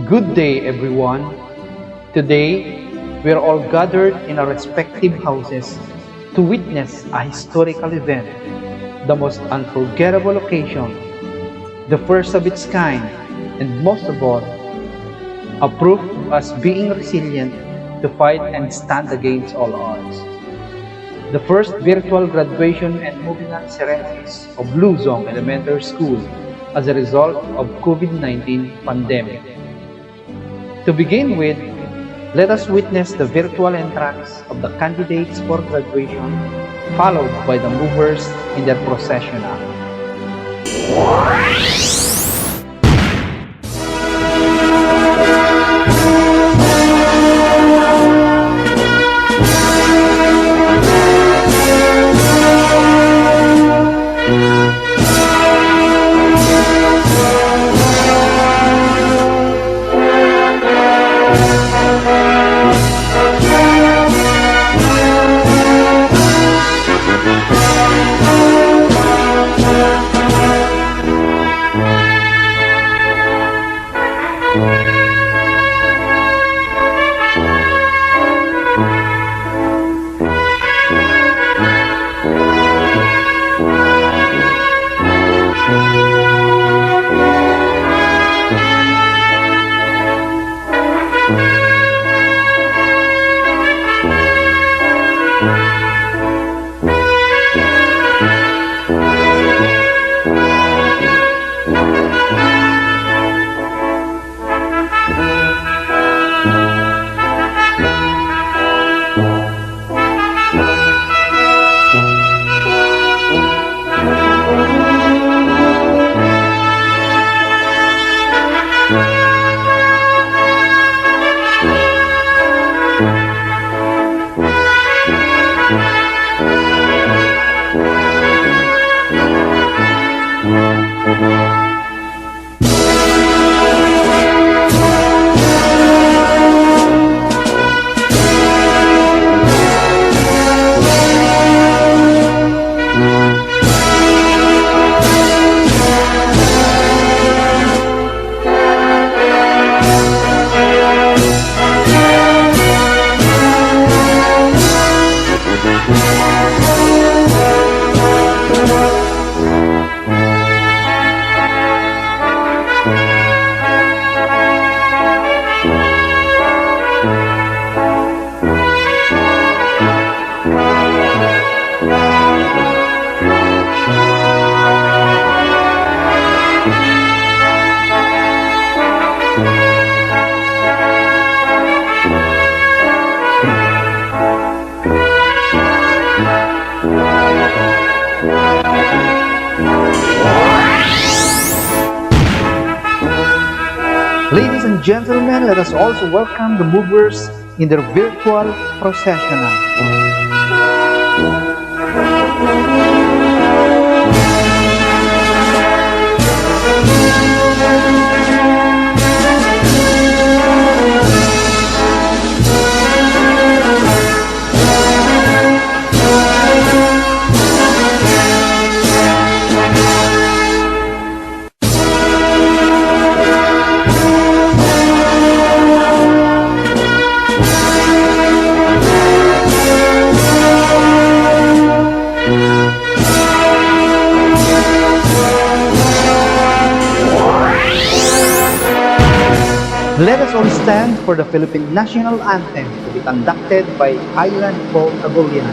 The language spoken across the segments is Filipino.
Good day, everyone. Today, we are all gathered in our respective houses to witness a historical event, the most unforgettable occasion, the first of its kind, and most of all, a proof of us being resilient to fight and stand against all odds. The first virtual graduation and moving on ceremonies of Luzong Elementary School as a result of COVID-19 pandemic. To begin with, let us witness the virtual entrance of the candidates for graduation, followed by the movers in their processional. Ladies and gentlemen, let us also welcome the movers in their virtual processional. Let us all stand for the Philippine National Anthem to be conducted by Highland Folk Agolian.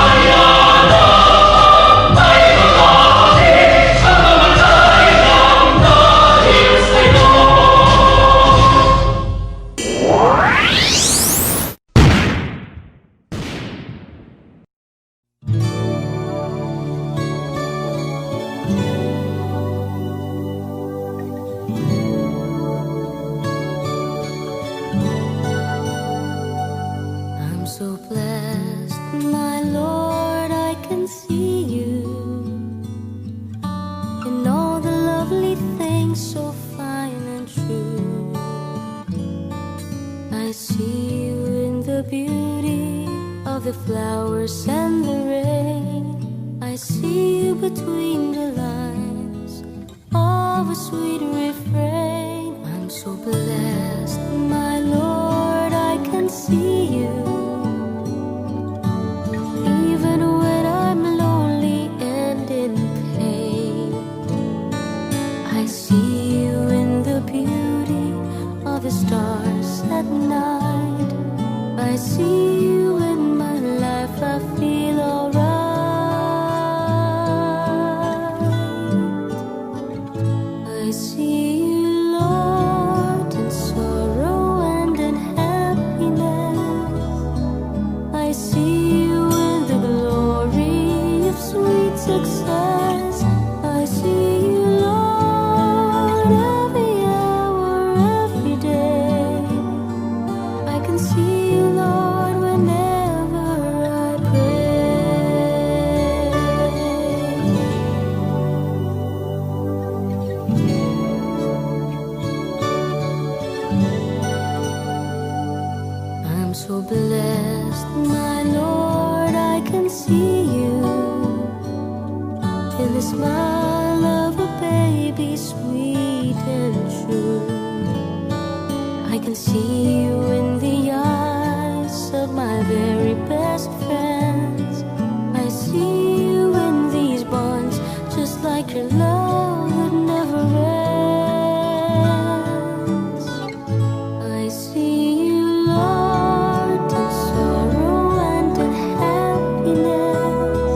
Hallelujah. so blessed, my Lord, I can see you in all the lovely things so fine and true. I see you in the beauty of the flowers and the rain. I see you between the lines of a sweet refrain. I'm so blessed, my Lord, I can see you even when I'm lonely and in pain. I see you in the beauty of the stars at night. I see you in my life, I feel alright. I see you, Lord, in sorrow and in happiness. I see you in the glory of sweet success. I see you, Lord, every hour, every day. I can see you, Lord, whenever I pray. I'm so blessed, my Lord, I can see you in the smile of a baby, sweet and true. I can see you in the eyes of my very best friends. I see you in these bonds, just like your love that never ends. I see you, Lord, in sorrow and in happiness.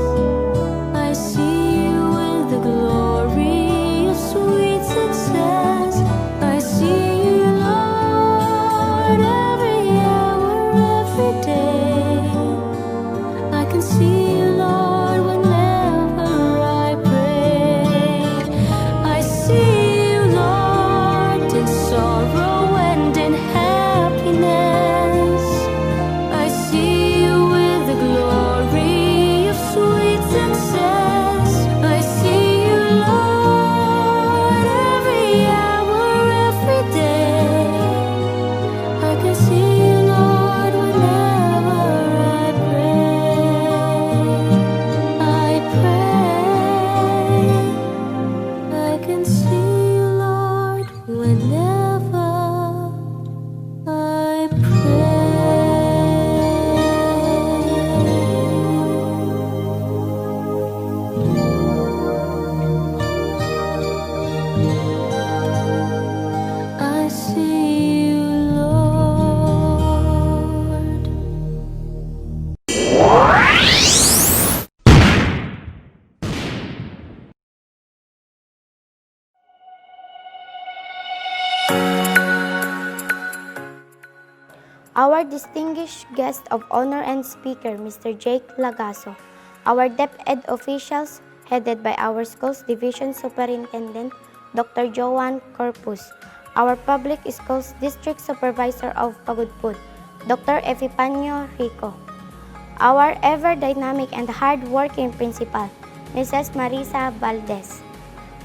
I see you in the glory of sweet success. I see you, Lord, every hour, every day. I can see you, Lord, whenever I pray. I see you, Lord, in sorrow and in happiness. I see you with the glory of sweet success. I see you, Lord, every hour, every day. I can see you, Lord, whenever I pray. I pray. I can see you, Lord, whenever I pray. I see you, Lord. Our distinguished guest of honor and speaker, Mr. Jake Lagaso, our DepEd officials, headed by our school's Division Superintendent, Dr. Joanne Corpus, our public schools District Supervisor of Pagudpud, Dr. Epifanio Rico, our ever-dynamic and hard-working principal, Mrs. Marisa Valdez,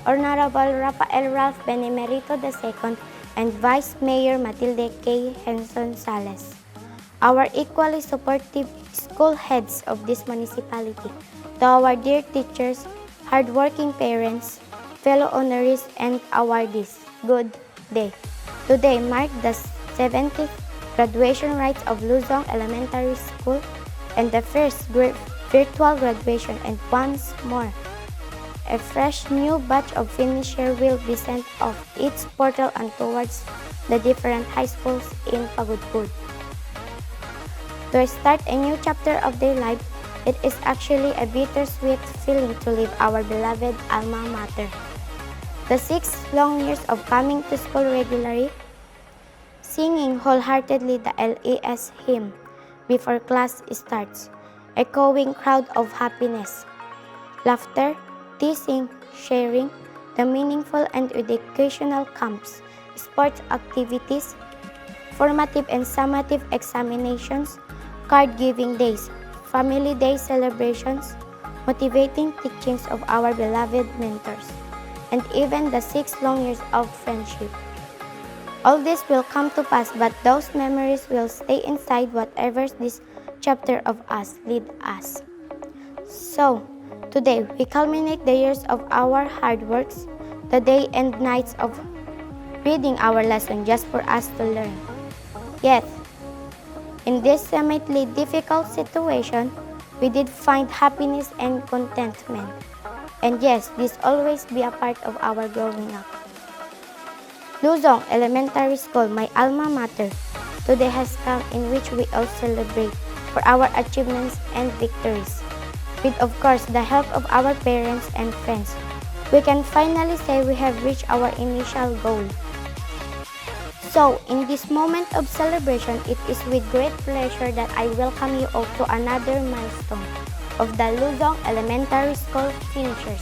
Honorable Rafael Ralph Benemerito II, and Vice Mayor Matilde K. Henson Sales, our equally supportive school heads of this municipality, to our dear teachers, hardworking parents, fellow honorees, and awardees, good day. Today marks the 70th graduation rites of Luzong Elementary School and the first virtual graduation, and once more, a fresh new batch of finisher will be sent off its portal and towards the different high schools in Pagudpud. To start a new chapter of their life, it is actually a bittersweet feeling to leave our beloved alma mater. The 6 long years of coming to school regularly, singing wholeheartedly the LES hymn before class starts, echoing crowd of happiness, laughter, teasing, sharing, the meaningful and educational camps, sports activities, formative and summative examinations, card-giving days, family day celebrations, motivating teachings of our beloved mentors, and even the 6 long years of friendship. All this will come to pass, but those memories will stay inside whatever this chapter of us lead us. So, today we culminate the years of our hard works, the day and nights of reading our lesson just for us to learn. Yet, in this seemingly difficult situation, we did find happiness and contentment. And yes, this always be a part of our growing up. Luzong Elementary School, my alma mater, today has come in which we all celebrate for our achievements and victories. With of course the help of our parents and friends, we can finally say we have reached our initial goal. So, in this moment of celebration, it is with great pleasure that I welcome you all to another milestone of the Luzong Elementary School finishers.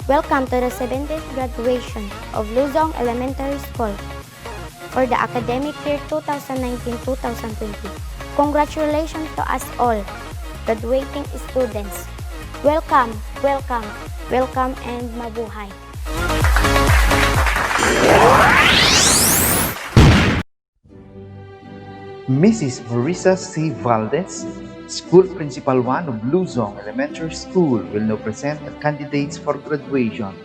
Welcome to the 70th graduation of Luzong Elementary School for the academic year 2019-2020. Congratulations to us all, graduating students. Welcome, welcome, welcome, and mabuhay. Mrs. Marisa C. Valdez, School Principal 1 of Luzong Elementary School, will now present the candidates for graduation,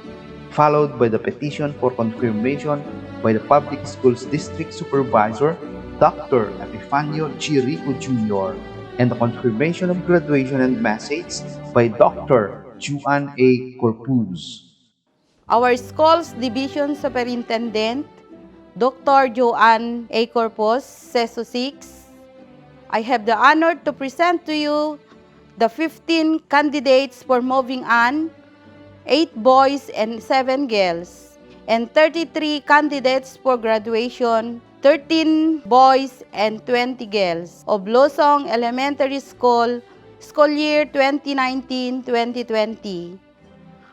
followed by the petition for confirmation by the Public Schools District Supervisor, Dr. Epifanio G. Rico Jr., and the confirmation of graduation and message by Dr. Juan A. Corpus. Our school's division superintendent, Dr. Joanne A. Corpus, CESO 6. I have the honor to present to you the 15 candidates for moving on, 8 boys and 7 girls, and 33 candidates for graduation, 13 boys and 20 girls of Luzong Elementary School, school year 2019-2020.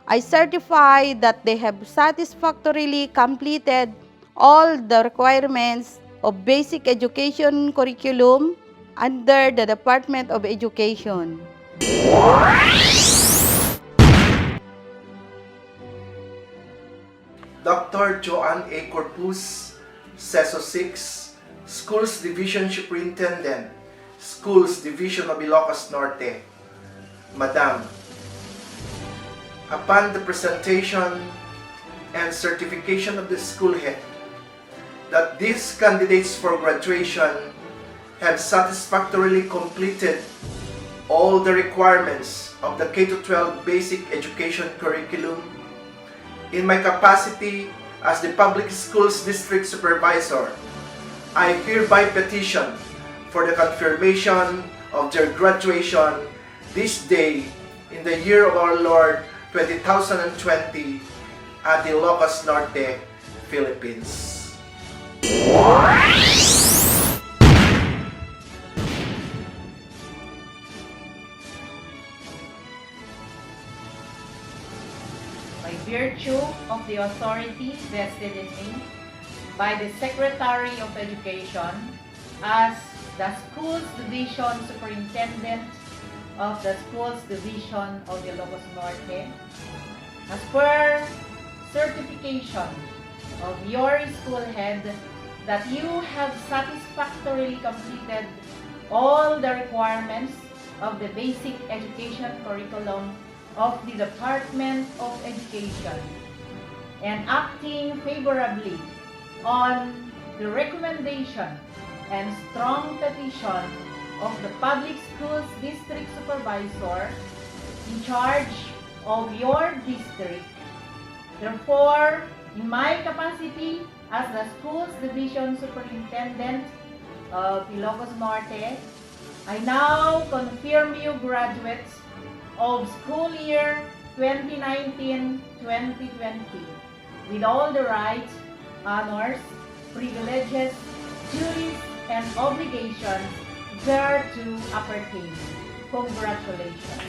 I certify that they have satisfactorily completed all the requirements of basic education curriculum under the Department of Education. Dr. Joanne A. Corpus, CESO 6, Schools Division Superintendent, Schools Division of Ilocos Norte. Madam, upon the presentation and certification of the school head that these candidates for graduation have satisfactorily completed all the requirements of the K-12 basic education curriculum, in my capacity as the Public Schools District Supervisor, I hereby petition for the confirmation of their graduation this day in the year of our Lord 2020 at Ilocos Norte, Philippines. By virtue of the authority vested in me by the Secretary of Education as the Schools Division Superintendent of the Schools Division of the Ilocos Norte, as per certification of your school head that you have satisfactorily completed all the requirements of the basic education curriculum of the Department of Education, and acting favorably on the recommendation and strong petition of the Public Schools District Supervisor in charge of your district. Therefore, in my capacity as the Schools Division Superintendent of Ilocos Norte, I now confirm you graduates of school year 2019-2020 with all the rights, honors, privileges, duties, and obligations thereto appertain. Congratulations.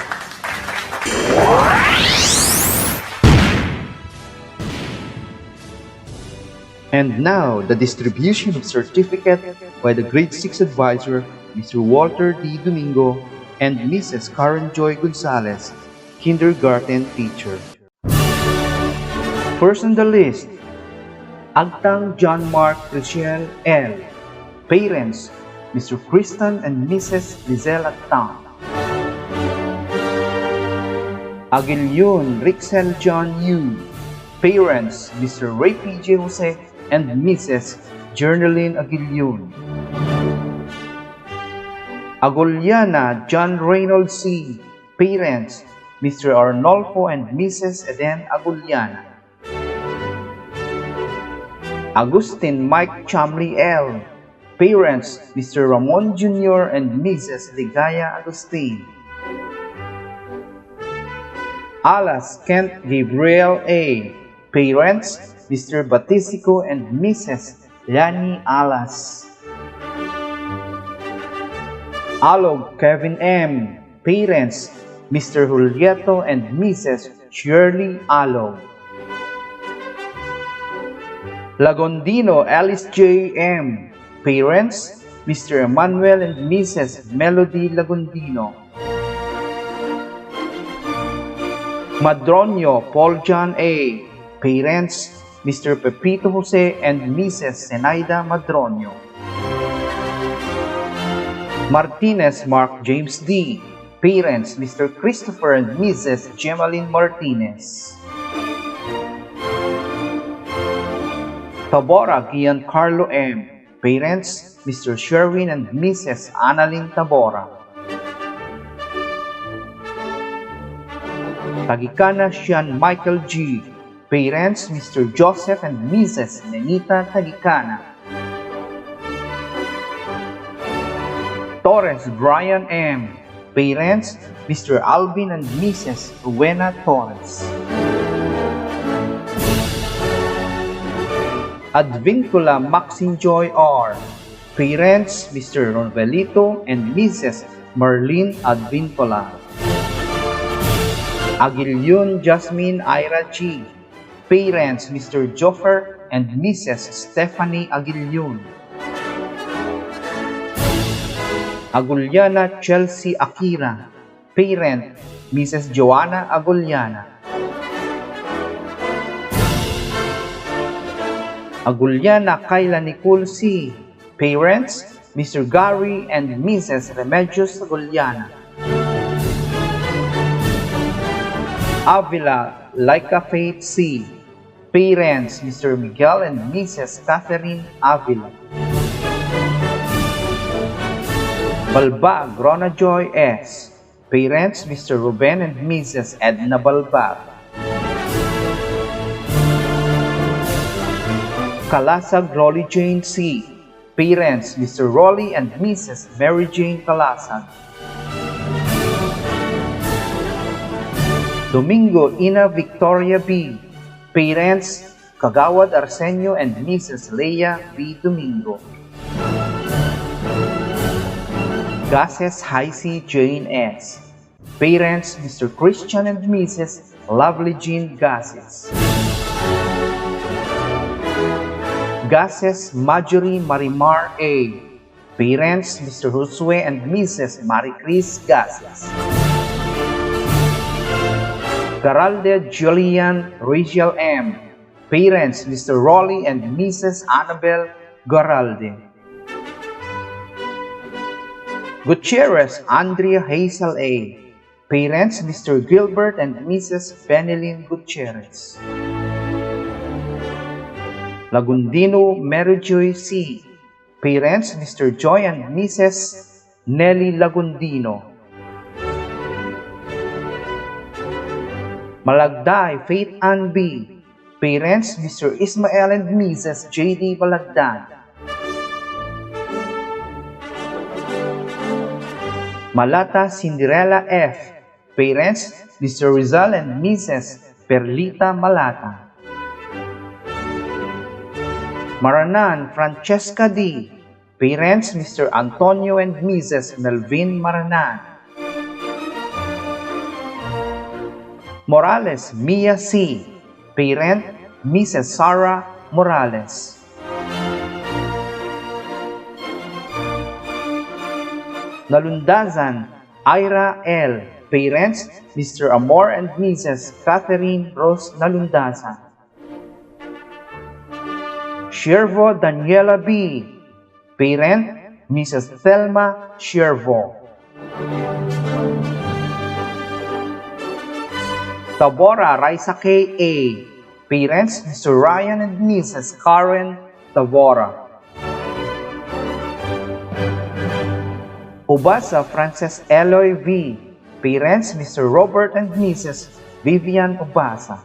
And now, the distribution of certificate by the Grade 6 Advisor, Mr. Walter D. Domingo, and Mrs. Karen Joy Gonzalez, kindergarten teacher. First on the list, Agtang John Mark Richelle L. Parents, Mr. Kristen and Mrs. Lizelle Agtang. Aguilyon Rixel John Yu. Parents, Mr. Ray P.J. Jose and Mrs. Jernaline Aguilyon. Aguliana John Reynolds C. Parents, Mr. Arnolfo and Mrs. Eden Aguliana. Agustin Mike Chamley L. Parents, Mr. Ramon Jr. and Mrs. Ligaya Agustin. Alas Kent Gabriel A. Parents, Mr. Batisico and Mrs. Lani Alas. Alog Kevin M. Parents, Mr. Julieto and Mrs. Shirley Alog. Lagondino Alice J. M. Parents, Mr. Emmanuel and Mrs. Melody Lagondino. Madronio Paul John A. Parents, Mr. Pepito Jose and Mrs. Zenaida Madronio. Martinez Mark James D. Parents, Mr. Christopher and Mrs. Gemaline Martinez. Tabora Giancarlo M. Parents, Mr. Sherwin and Mrs. Annalyn Tabora. Tagikana Sean Michael G. Parents, Mr. Joseph and Mrs. Nenita Tagikana. Torres Brian M. Parents, Mr. Alvin and Mrs. Rowena Torres. Advincula Maxine Joy R. Parents, Mr. Ronvelito and Mrs. Marlene Advincula. Aguilyon Jasmine Ira G. Parents, Mr. Joffer and Mrs. Stephanie Aguilyon. Aguliana Chelsea Akira. Parent, Mrs. Joanna Aguliana. Aguliana Kayla Nicole C. Parents, Mr. Gary and Mrs. Remedios Aguliana. Avila Laika Faith C. Parents, Mr. Miguel and Mrs. Catherine Avila. Balbag Rona Joy S. Parents, Mr. Ruben and Mrs. Edna Balbag. Kalasag Rolly Jane C. Parents, Mr. Rolly and Mrs. Mary Jane Kalasag. Domingo Ina Victoria B. Parents, Kagawad Arsenio and Mrs. Leia B. Domingo. Gases Heisey Jane S. Parents, Mr. Christian and Mrs. Lovely Jean Gases. Gases Marjorie Marimar A. Parents, Mr. Josue and Mrs. Marie Chris Gases. Garalde Julian Rachel M. Parents, Mr. Rolly and Mrs. Annabel Garalde. Gutierrez Andrea Hazel A. Parents, Mr. Gilbert and Mrs. Benilyn Gutierrez. Lagundino Mary Joy C. Parents, Mr. Joy and Mrs. Nelly Lagundino. Malagday Faith Ann B. Parents, Mr. Ismael and Mrs. J.D. Malagdan. Malata Cinderella F. Parents, Mr. Rizal and Mrs. Perlita Malata. Maranan Francesca D. Parents, Mr. Antonio and Mrs. Melvin Maranan. Morales Mia C. Parent, Mrs. Sarah Morales. Nalundazan Ira L. Parents, Mr. Amor and Mrs. Catherine Rose Nalundazan. Shervo Daniela B. Parent, Mrs. Thelma Shervo. Tabora Raisa K. A. Parents, Mr. Ryan and Mrs. Karen Tabora. Ubasa Frances Eloy V. Parents, Mr. Robert and Mrs. Vivian Ubasa.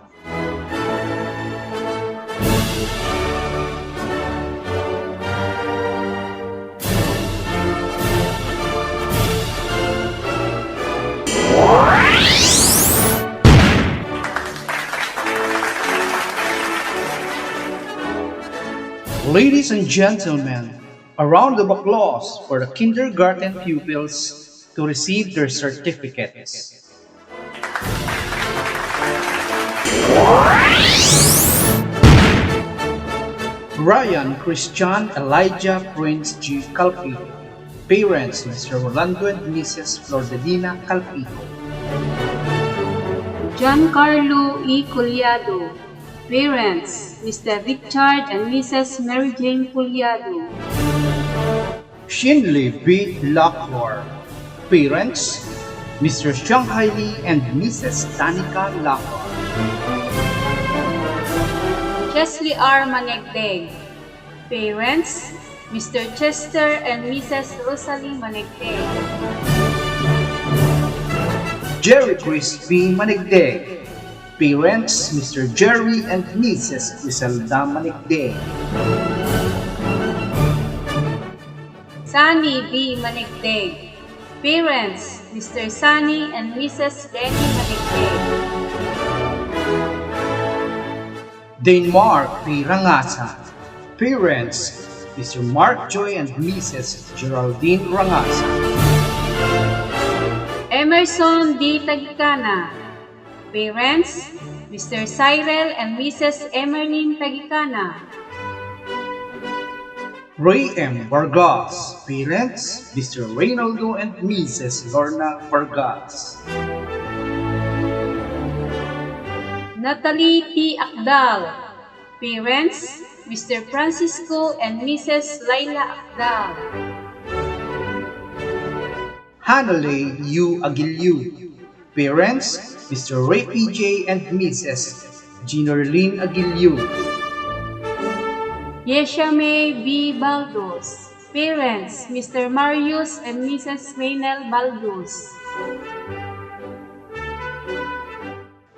Ladies and gentlemen, a round of applause for the kindergarten pupils to receive their certificates. Ryan Christian Elijah Prince G. Calpito. Parents, Mr. Rolando and Mrs. Flordelina Calpito. Giancarlo E. Collado. Parents, Mr. Richard and Mrs. Mary Jane Collado. Shinley B. Lachlor. Parents, Mr. Shanghai Lee and Mrs. Tanika Lachlor. Chesley R. Manegdeg. Parents, Mr. Chester and Mrs. Rosalie Manegdeg. Jerry Chris B. Manigdeg. Parents, Mr. Jerry and Mrs. Griselda Manigdeg. Sunny B. Manegdeg. Parents, Mr. Sunny and Mrs. Rennie Manegdeg. Danemark P. Rangasa. Parents, Mr. Mark Joy and Mrs. Geraldine Rangasa. Emerson D. Tagicana. Parents, Mr. Cyril and Mrs. Emerlyn Tagicana. Ray M. Vargas. Parents, Mr. Reynaldo and Mrs. Lorna Vargas. Natalie T. Akdal. Parents, Mr. Francisco and Mrs. Laila Akdal. Hanalei U. Aguilio. Parents, Mr. Ray PJ and Mrs. Ginorlin Aguilio. Yeshame B. Baldos. Parents, Mr. Marius and Mrs. Raynel Baldos.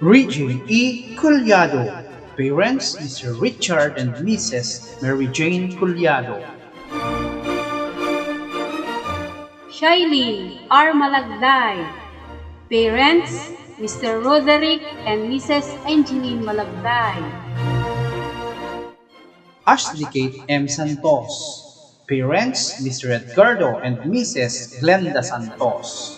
Regine E. Collado. Parents, Mr. Richard and Mrs. Mary Jane Collado. Shailene R. Malagday. Parents, Mr. Roderick and Mrs. Angeline Malagday. Ashley Kate M. Santos. Parents, Mr. Edgardo and Mrs. Glenda Santos.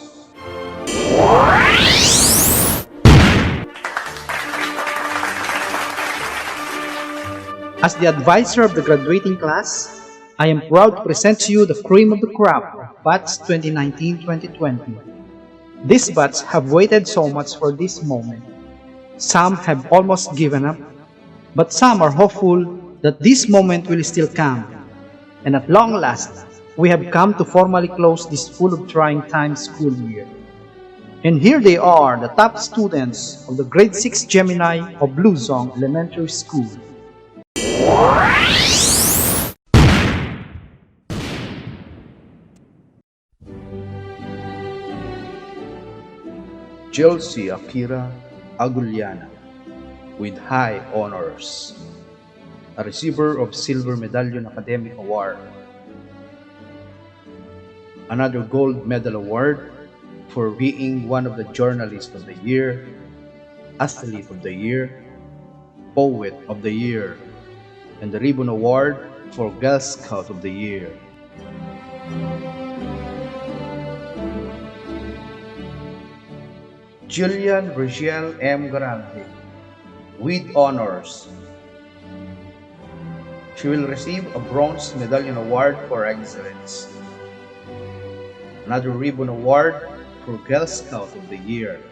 As the advisor of the graduating class, I am proud to present to you the cream of the crop of Batch 2019-2020. These batch have waited so much for this moment. Some have almost given up, but some are hopeful that this moment will still come. And at long last, we have come to formally close this full of trying time school year. And here they are, the top students of the grade 6 Gemini of Luzong Elementary School. Chelsea Akira Aguliana with high honors, a receiver of Silver Medallion Academic Award, another Gold Medal Award for being one of the Journalist of the Year, Athlete of the Year, Poet of the Year, and the Ribbon Award for Girl Scout of the Year. Jillian Rochelle M. Garante with honors. She will receive a Bronze Medallion Award for Excellence. another ribbon award for Girl Scout of the Year.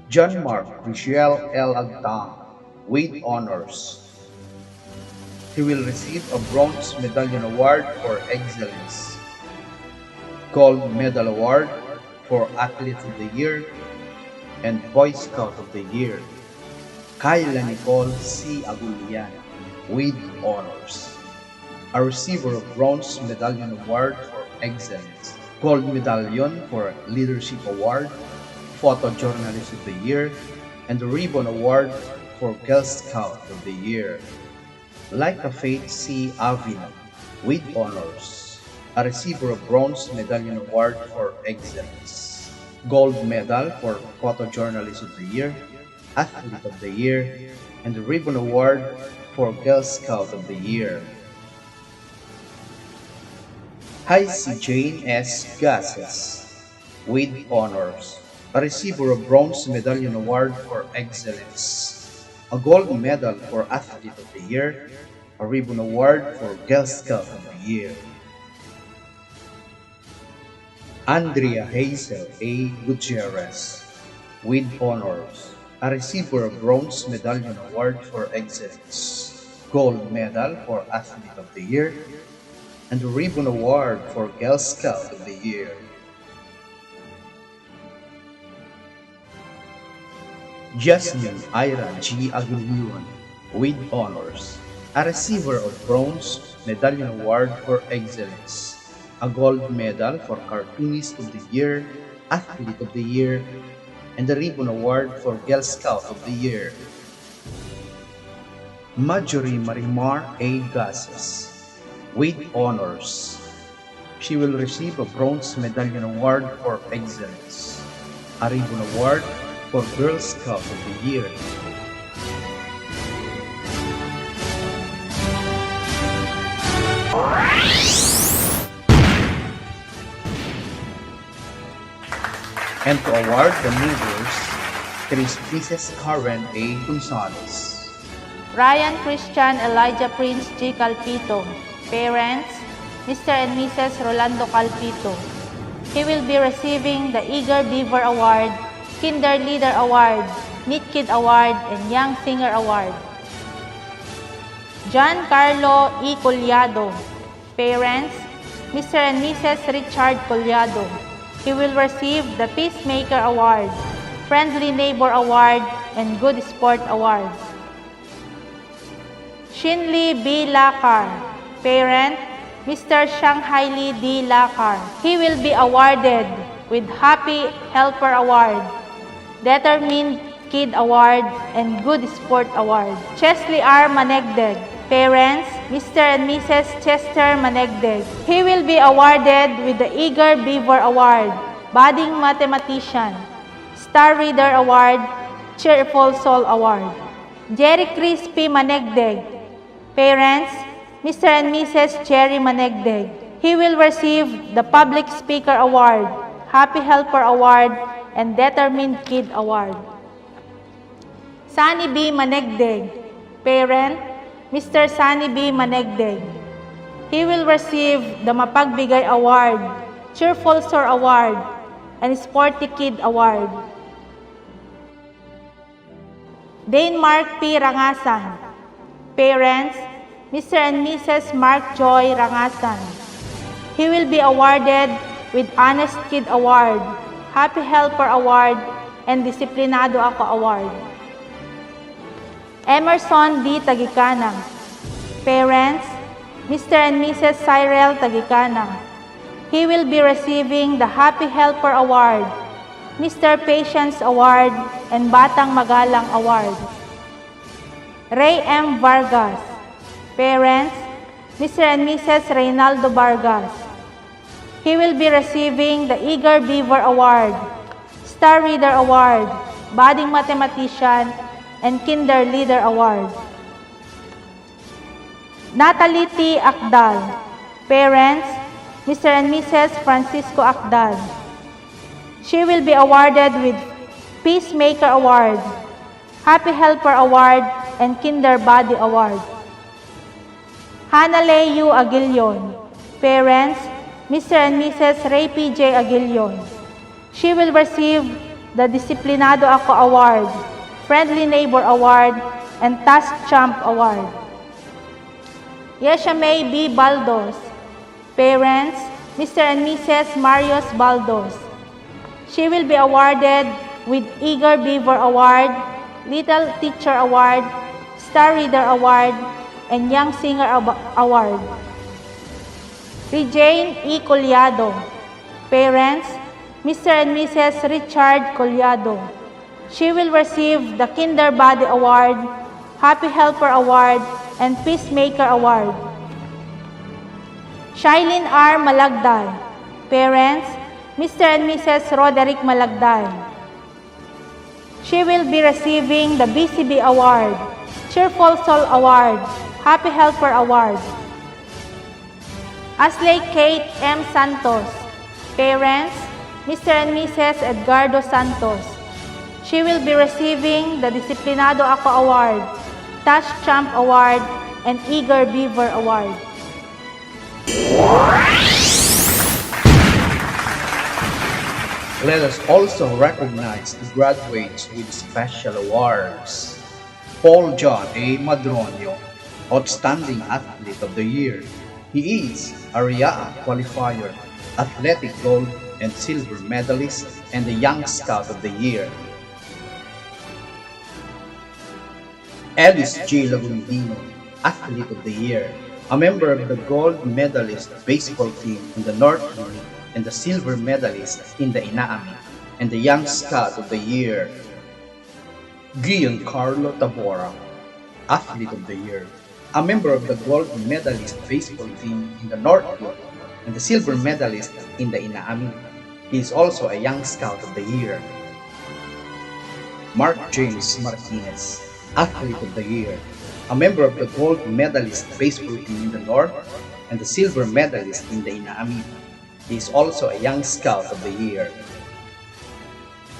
John Mark Richel L. Agdang with honors. He will receive a Bronze Medallion Award for Excellence, Gold Medal Award for Athlete of the Year, and Boy Scout of the Year. Kayla Nicole C. Agulian with honors. A receiver of Bronze Medallion Award for Excellence, Gold Medallion for Leadership Award, Photojournalist of the Year, and the Ribbon Award for Girl Scout of the Year. Like a Faith C. Avila with honors. A receiver of Bronze Medallion Award for Excellence, Gold Medal for Photojournalist of the Year, Athlete of the Year, and the Ribbon Award for Girl Scout of the Year. Hi si Jane S. Gasses with honors. A receiver of Bronze Medallion Award for Excellence, a Gold Medal for Athlete of the Year, a Ribbon Award for Girl Scout of the Year. Andrea Hazel A. Gutierrez with honors. A receiver of Bronze Medallion Award for Excellence, Gold Medal for Athlete of the Year, and the Ribbon Award for Girl Scout of the Year. Jasmine Ira G. Aguilion with honors. A receiver of Bronze Medallion Award for Excellence, a Gold Medal for Cartoonist of the Year, Athlete of the Year, and the Ribbon Award for Girl Scout of the Year. Marjorie Marimar A. Gasses with honors. She will receive a Bronze Medallion Award for Excellence, a Ribbon Award for Girl Scout of the Year. And to award the movers, there is Mrs. Karen A. Gonzalez. Ryan Christian Elijah Prince G. Calpito. Parents, Mr. and Mrs. Rolando Calpito. He will be receiving the Eager Beaver Award, Kinder Leader Award, Meet Kid Award, and Young Singer Award. John Carlo E. Collado. Parents, Mr. and Mrs. Richard Collado. He will receive the Peacemaker Award, Friendly Neighbor Award, and Good Sport Award. Shinli B. Lakar. Parent, Mr. Shanghai Lee D. Lakar. He will be awarded with Happy Helper Award, Determined Kid Award, and Good Sport Award. Chesley R. Manegdeg. Parents, Mr. and Mrs. Chester Manegdeg. He will be awarded with the Eager Beaver Award, Budding Mathematician, Star Reader Award, Cheerful Soul Award. Jerry Chris P. Manegdeg. Parents, Mr. and Mrs. Jerry Manegdeg. He will receive the Public Speaker Award, Happy Helper Award, and Determined Kid Award. Sunny B. Manegdeg. Parent, Mr. Sunny B. Manegdeg. He will receive the Mapagbigay Award, Cheerful Soul Award, and Sporty Kid Award. Dane Mark P. Rangasan. Parents, Mr. and Mrs. Mark Joy Rangasan. He will be awarded with Honest Kid Award, Happy Helper Award, and Disiplinado Ako Award. Emerson D. Tagicanang. Parents, Mr. and Mrs. Cyril Tagicanang. He will be receiving the Happy Helper Award, Mr. Patience Award, and Batang Magalang Award. Ray M. Vargas. Parents, Mr. and Mrs. Reynaldo Vargas. He will be receiving the Eager Beaver Award, Star Reader Award, Budding Mathematician, and Kinder Leader Award. Natalie T. Akdal. Parents, Mr. and Mrs. Francisco Akdal. She will be awarded with Peacemaker Award, Happy Helper Award, and Kinder Body Award. Hannah Leigh U. Aguilion. Parents, Mr. and Mrs. Ray P.J. Aguilion. She will receive the Disciplinado Ako Award, Friendly Neighbor Award, and Task Champ Award. Yesha May B. Baldos. Parents, Mr. and Mrs. Marios Baldos. She will be awarded with Eager Beaver Award, Little Teacher Award, Star Reader Award, and Young Singer Award. Regine E. Collado. Parents, Mr. and Mrs. Richard Collado. She will receive the Kinder Body Award, Happy Helper Award, and Peacemaker Award. Shailene R. Malagday. Parents, Mr. and Mrs. Roderick Malagday. She will be receiving the BCB Award, Cheerful Soul Award, Happy Helper Award. Asley Kate M. Santos. Parents, Mr. and Mrs. Edgardo Santos. She will be receiving the Disciplinado Ako Award, Task Champ Award, and Eager Beaver Award. Let us also recognize the graduates with special awards. Paul John A. Madronio, Outstanding Athlete of the Year. He is a RIAA qualifier, Athletic Gold and Silver Medalist, and the Young Scout of the Year. Ellis G. Lagundino, Athlete of the Year, a member of the Gold Medalist Baseball Team in the North League and the Silver Medalist in the Inaami, and the Young Scout of the Year. Giancarlo Tabora, Athlete of the Year, a member of the Gold Medalist Baseball Team in the North League and the Silver Medalist in the Inaami. He is also a Young Scout of the Year. Mark James Martinez, Athlete of the Year, a member of the Gold Medalist Baseball Team in the North and the Silver Medalist in the Inaami. He is also a Young Scout of the Year.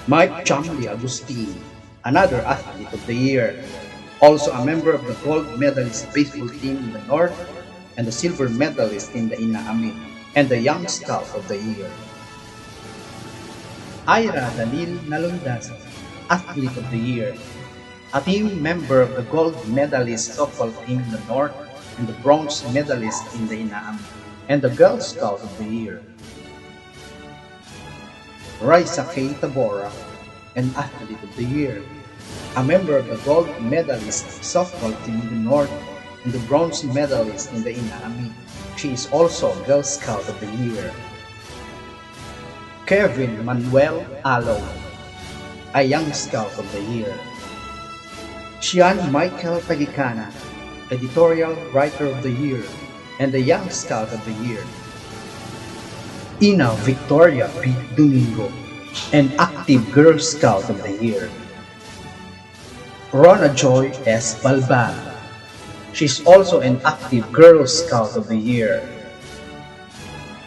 Mike Chamli Agustin, another Athlete of the Year, also a member of the Gold Medalist Baseball Team in the North and the Silver Medalist in the Inaami, and the Young Scout of the Year. Ira Dalil Nalundas, Athlete of the Year, a team member of the Gold Medalist Softball Team in the North and the Bronze Medalist in the Inaami, and the Girl Scout of the Year. Raisa K. Tabora, an Athlete of the Year, a member of the Gold Medalist Softball Team in the North and the Bronze Medalist in the Inaami. She is also a Girl Scout of the Year. Kevin Manuel Alo, a Young Scout of the Year. Sean Michael Pagicana, Editorial Writer of the Year and the Young Scout of the Year. Ina Victoria P. Domingo, an Active Girl Scout of the Year. Rona Joy S. Balban, she's also an Active Girl Scout of the Year.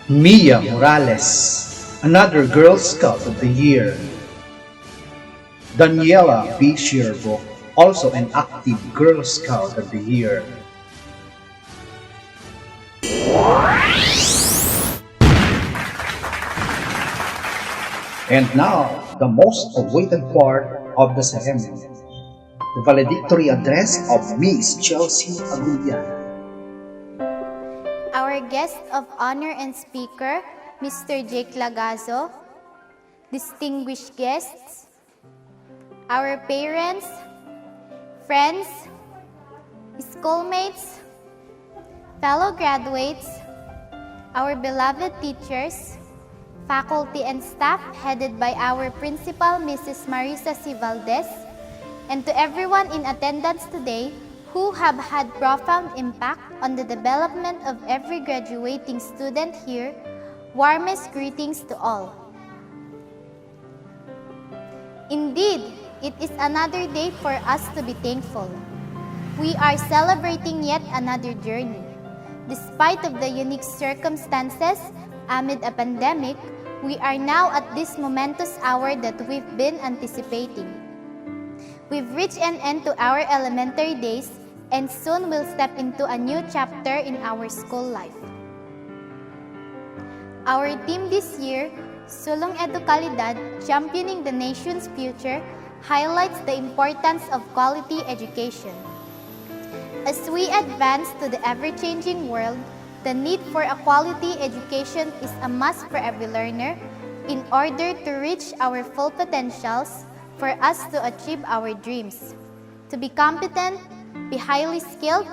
Mia Morales, another Girl Scout of the Year. Daniela B. Sherbo, also an Active Girl Scout of the Year. And now, the most awaited part of the ceremony, the valedictory address of Miss Chelsea Agulian. Our guest of honor and speaker, Mr. Jake Lagazo, distinguished guests, our parents, friends, schoolmates, fellow graduates, our beloved teachers, faculty and staff headed by our principal, Mrs. Marisa C. Valdez, and to everyone in attendance today who have had profound impact on the development of every graduating student here, warmest greetings to all. Indeed, it is another day for us to be thankful. We are celebrating yet another journey. Despite of the unique circumstances amid a pandemic, we are now at this momentous hour that we've been anticipating. We've reached an end to our elementary days and soon we'll step into a new chapter in our school life. Our theme this year, Sulong Edukalidad, Championing the Nation's Future, highlights the importance of quality education. As we advance to the ever-changing world, the need for a quality education is a must for every learner in order to reach our full potentials, for us to achieve our dreams, to be competent, be highly skilled,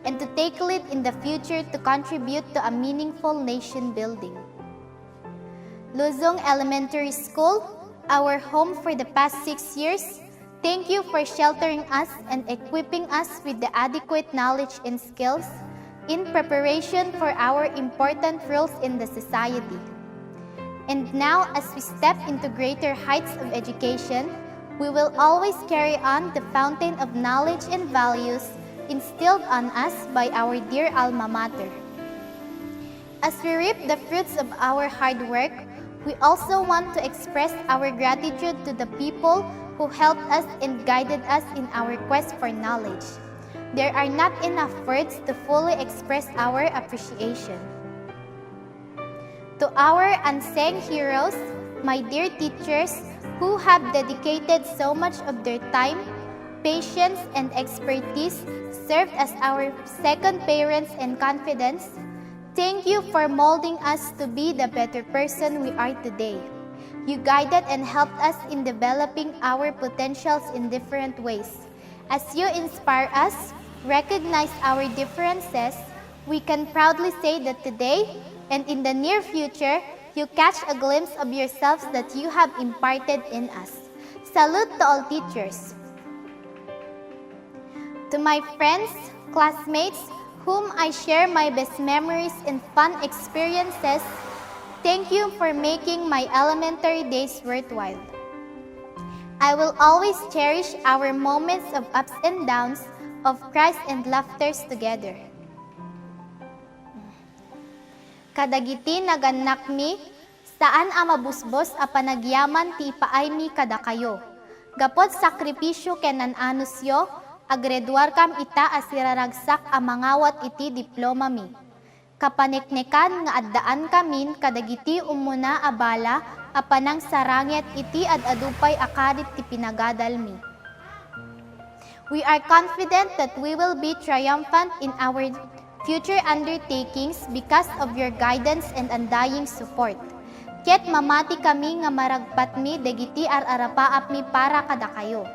and to take lead in the future to contribute to a meaningful nation building. Luzong Elementary School, our home for the past 6 years, thank you for sheltering us and equipping us with the adequate knowledge and skills in preparation for our important roles in the society. And now, as we step into greater heights of education, we will always carry on the fountain of knowledge and values instilled on us by our dear alma mater. As we reap the fruits of our hard work, we also want to express our gratitude to the people who helped us and guided us in our quest for knowledge. There are not enough words to fully express our appreciation. To our unsung heroes, my dear teachers, who have dedicated so much of their time, patience, and expertise, served as our second parents and confidants, thank you for molding us to be the better person we are today. You guided and helped us in developing our potentials in different ways. As you inspire us, recognize our differences, we can proudly say that today and in the near future, you catch a glimpse of yourselves that you have imparted in us. Salute to all teachers. To my friends, classmates, whom I share my best memories and fun experiences, thank you for making my elementary days worthwhile. I will always cherish our moments of ups and downs, of cries and laughters together. Kadagiti naganak mi, saan ang mabusbos a panagyaman ti ipaay mi kada kayo. Gapot sakripisyo kenan anusyo, agreduar kam ita asiraragsak a mangawat iti diploma mi. Kapaneknekan nga addaan kamin kadagiti umuna abala a panang sarangit iti adadupay akadit ti pinagadal mi. We are confident that we will be triumphant in our future undertakings because of your guidance and undying support. Ket mamati kami nga maragpat mi dagiti ararapaap mi para kada kayo.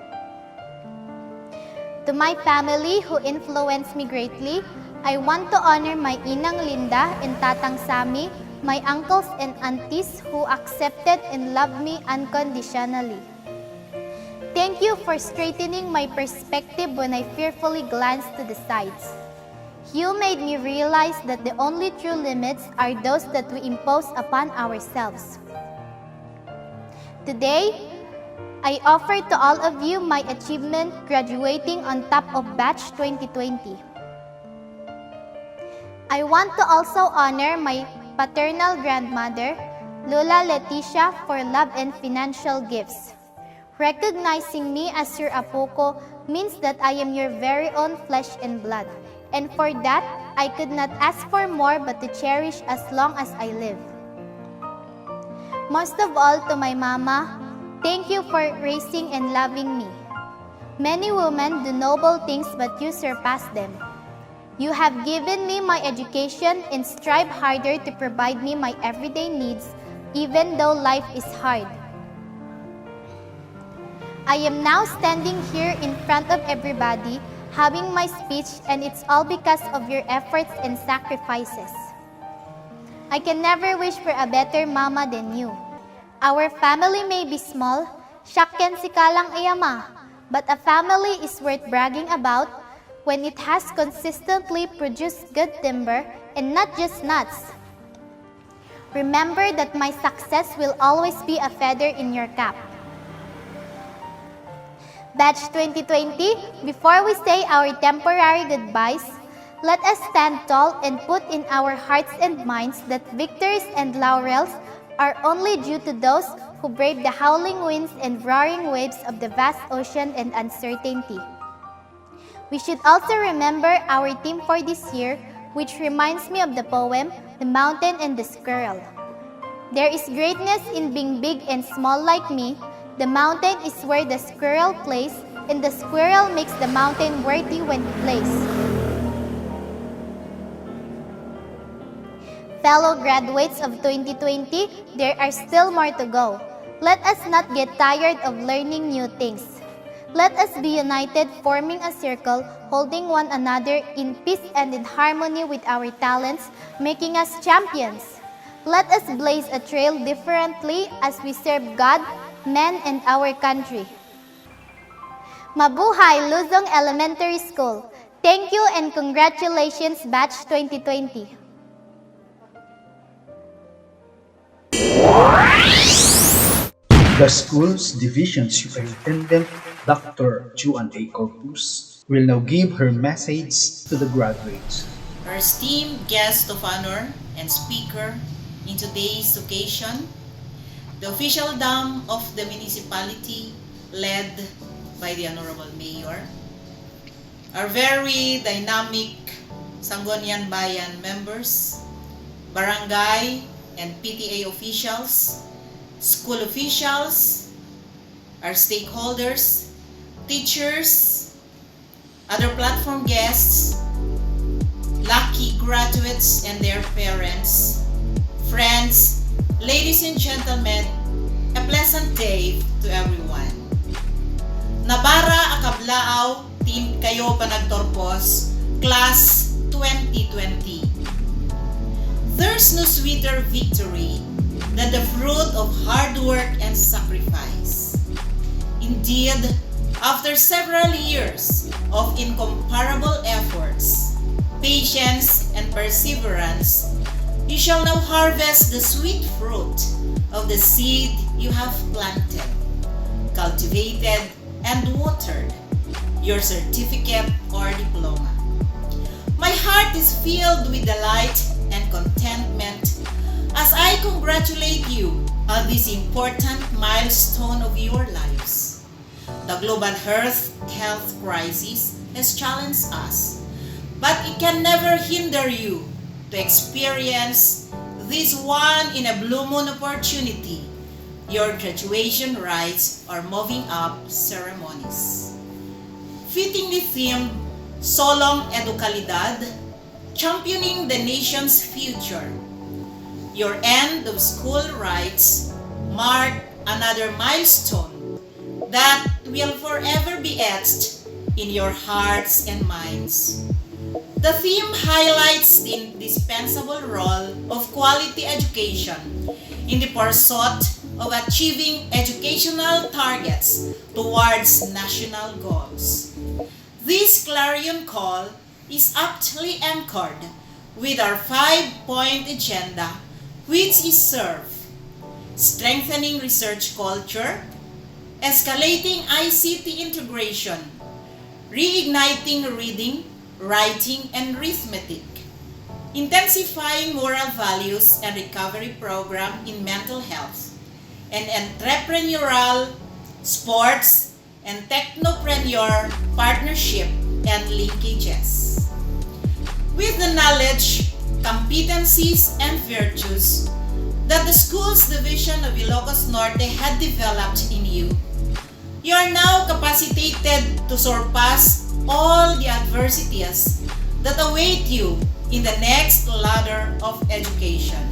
To my family who influenced me greatly, I want to honor my Inang Linda and Tatang Sami, my uncles and aunties who accepted and loved me unconditionally. Thank you for straightening my perspective when I fearfully glanced to the sides. You made me realize that the only true limits are those that we impose upon ourselves. Today, I offer to all of you my achievement graduating on top of batch 2020. I want to also honor my paternal grandmother, Lola Leticia, for love and financial gifts. Recognizing me as your apoko means that I am your very own flesh and blood. And for that, I could not ask for more but to cherish as long as I live. Most of all, to my mama, thank you for raising and loving me. Many women do noble things but you surpass them. You have given me my education and strive harder to provide me my everyday needs, even though life is hard. I am now standing here in front of everybody, having my speech, and it's all because of your efforts and sacrifices. I can never wish for a better mama than you. Our family may be small, shakyan si kalang ayama, but a family is worth bragging about when it has consistently produced good timber and not just nuts. Remember that my success will always be a feather in your cap. Batch 2020, before we say our temporary goodbyes, let us stand tall and put in our hearts and minds that victories and laurels are only due to those who brave the howling winds and roaring waves of the vast ocean and uncertainty. We should also remember our theme for this year, which reminds me of the poem, The Mountain and the Squirrel. There is greatness in being big and small like me. The mountain is where the squirrel plays, and the squirrel makes the mountain worthy when he plays. Fellow graduates of 2020, there are still more to go. Let us not get tired of learning new things. Let us be united, forming a circle, holding one another in peace and in harmony with our talents, making us champions. Let us blaze a trail differently as we serve God, men, and our country. Mabuhay Luzong Elementary School! Thank you and congratulations, Batch 2020! The school's division superintendent, Dr. Juan A. Corpus, will now give her message to the graduates. Our esteemed guest of honor and speaker in today's occasion, the official dam of the municipality led by the Honorable Mayor, our very dynamic Sangguniang Bayan members, barangay and PTA officials, school officials, our stakeholders, teachers, other platform guests, lucky graduates and their parents, friends, ladies and gentlemen, a pleasant day to everyone. Nabara akablaaw, team kayo panagtorpos, class 2020. There's no sweeter victory than the fruit of hard work and sacrifice. Indeed, after several years of incomparable efforts, patience, and perseverance, you shall now harvest the sweet fruit of the seed you have planted, cultivated, and watered, your certificate or diploma. My heart is filled with delight and contentment as I congratulate you on this important milestone of your lives. The global health crisis has challenged us, but it can never hinder you to experience this one in a blue moon opportunity, your graduation rites or moving up ceremonies. Fittingly themed Solong Educalidad, championing the nation's future. Your end of school rites mark another milestone that will forever be etched in your hearts and minds. The theme highlights the indispensable role of quality education in the pursuit of achieving educational targets towards national goals. This clarion call is aptly anchored with our 5-point agenda, which is serve, strengthening research culture, escalating ICT integration, reigniting reading, writing, and arithmetic, intensifying moral values and recovery program in mental health, and entrepreneurial, sports, and technopreneur partnership and linkages. With the knowledge, competencies, and virtues that the school's division of Ilocos Norte had developed in you, you are now capacitated to surpass all the adversities that await you in the next ladder of education.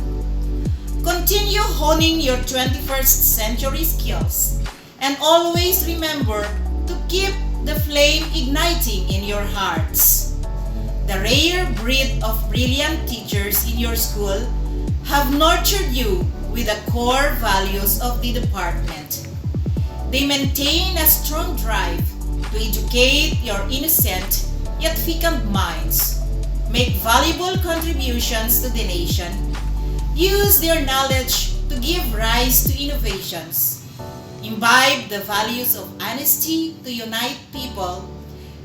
Continue honing your 21st century skills and always remember to keep the flame igniting in your hearts. The rare breed of brilliant teachers in your school have nurtured you with the core values of the department. They maintain a strong drive to educate your innocent yet fecund minds, make valuable contributions to the nation, use their knowledge to give rise to innovations, imbibe the values of honesty to unite people,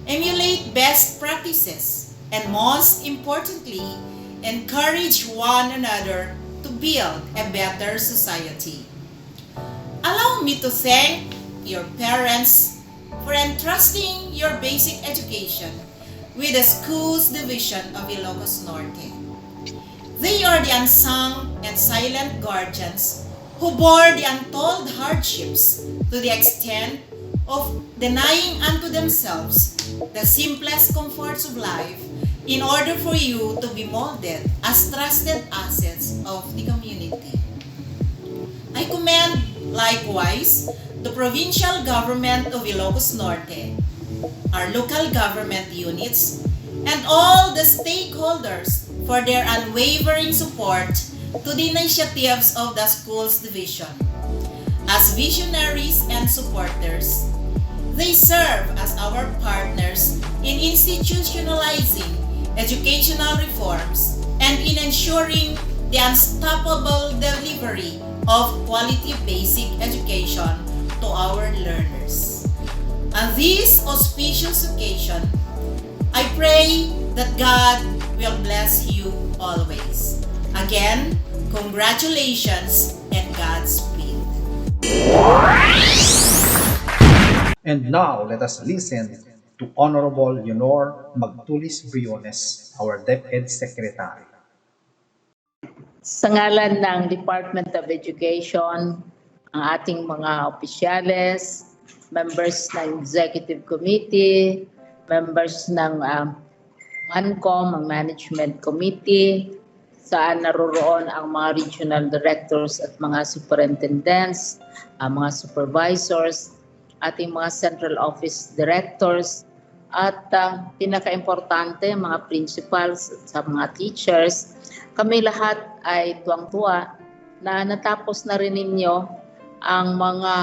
emulate best practices, and most importantly, encourage one another to build a better society. Allow me to thank your parents for entrusting your basic education with the school's division of Ilocos Norte. They are the unsung and silent guardians who bore the untold hardships to the extent of denying unto themselves the simplest comforts of life in order for you to be molded as trusted assets of the community. I commend likewise the provincial government of Ilocos Norte, our local government units, and all the stakeholders for their unwavering support to the initiatives of the schools division. As visionaries and supporters, they serve as our partners in institutionalizing educational reforms and in ensuring the unstoppable delivery of quality basic education to our learners. On this auspicious occasion, I pray that God will bless you always. Again, congratulations and Godspeed. And now let us listen to Honorable Leonor Magtulis Briones, our DepEd Secretary. Sa ngalan ng Department of Education, ang ating mga opisyales, members ng Executive Committee, members ng MANCOM, ang Management Committee, saan naroroon ang mga regional directors at mga superintendents, mga supervisors, ating mga central office directors, at pinaka-importante, mga principals at sa mga teachers. Kami lahat ay tuwang-tuwa na natapos na rin ninyo ang mga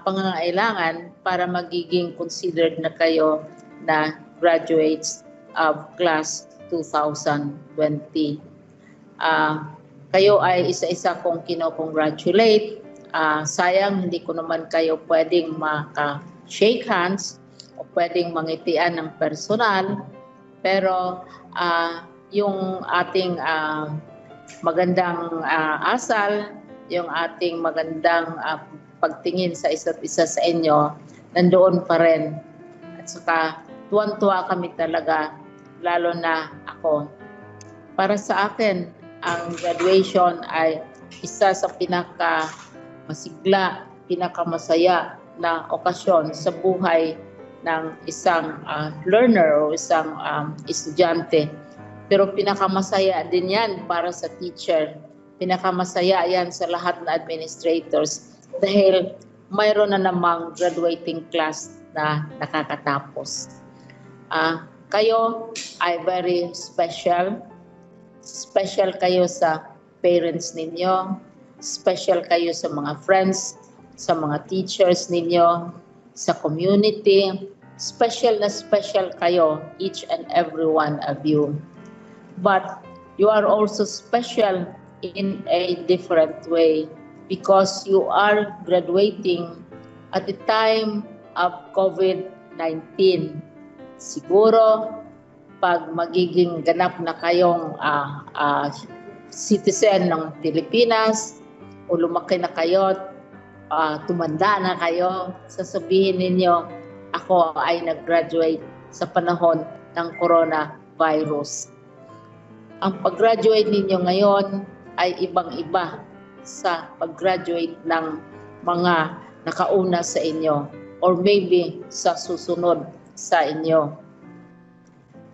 pangangailangan para magiging considered na kayo na graduates of class 2020. Kayo ay isa-isa kong kino-congratulate. Sayang hindi ko naman kayo pwedeng maka-shake hands o pwedeng mangitian ng personal, pero yung ating magandang asal, yung ating magandang pagtingin sa isa't isa sa inyo, nandoon pa rin. At saka tuwan-tuwa kami talaga, lalo na ako. Para sa akin, ang graduation ay isa sa pinaka-masigla, pinaka-masaya na okasyon sa buhay ng isang learner o isang estudyante. Pero pinakamasaya din yan para sa teacher. Pinakamasaya yan sa lahat ng administrators dahil mayroon na namang graduating class na nakakatapos. Kayo ay very special. Special kayo sa parents ninyo. Special kayo sa mga friends, sa mga teachers ninyo, sa community. Special na special kayo, each and every one of you. But you are also special in a different way because you are graduating at the time of COVID-19. Siguro, pag magiging ganap na kayong citizen ng Pilipinas o lumaki na kayo, tumanda na kayo, sasabihin ninyo, ako ay nag-graduate sa panahon ng coronavirus. Ang pag-graduate ninyo ngayon ay ibang-iba sa pag-graduate ng mga nakauna sa inyo or maybe sa susunod sa inyo.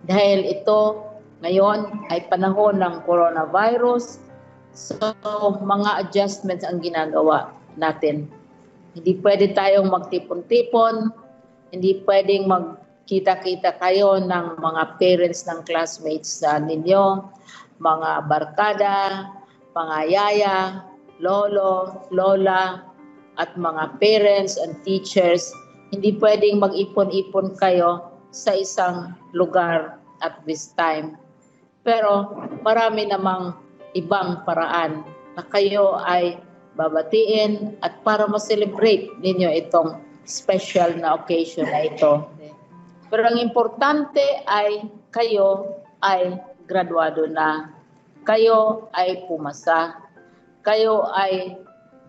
Dahil ito ngayon ay panahon ng coronavirus, so mga adjustments ang ginagawa natin. Hindi pwede tayong magtipon-tipon, hindi pwedeng magkita-kita kayo ng mga parents ng classmates ninyo, mga barkada, mga yaya, lolo, lola, at mga parents and teachers. Hindi pwedeng mag-ipon-ipon kayo sa isang lugar at this time. Pero marami namang ibang paraan na kayo ay babatiin at para ma-celebrate ninyo itong special na occasion na ito. Pero ang importante ay kayo ay graduado na. Kayo ay pumasa. Kayo ay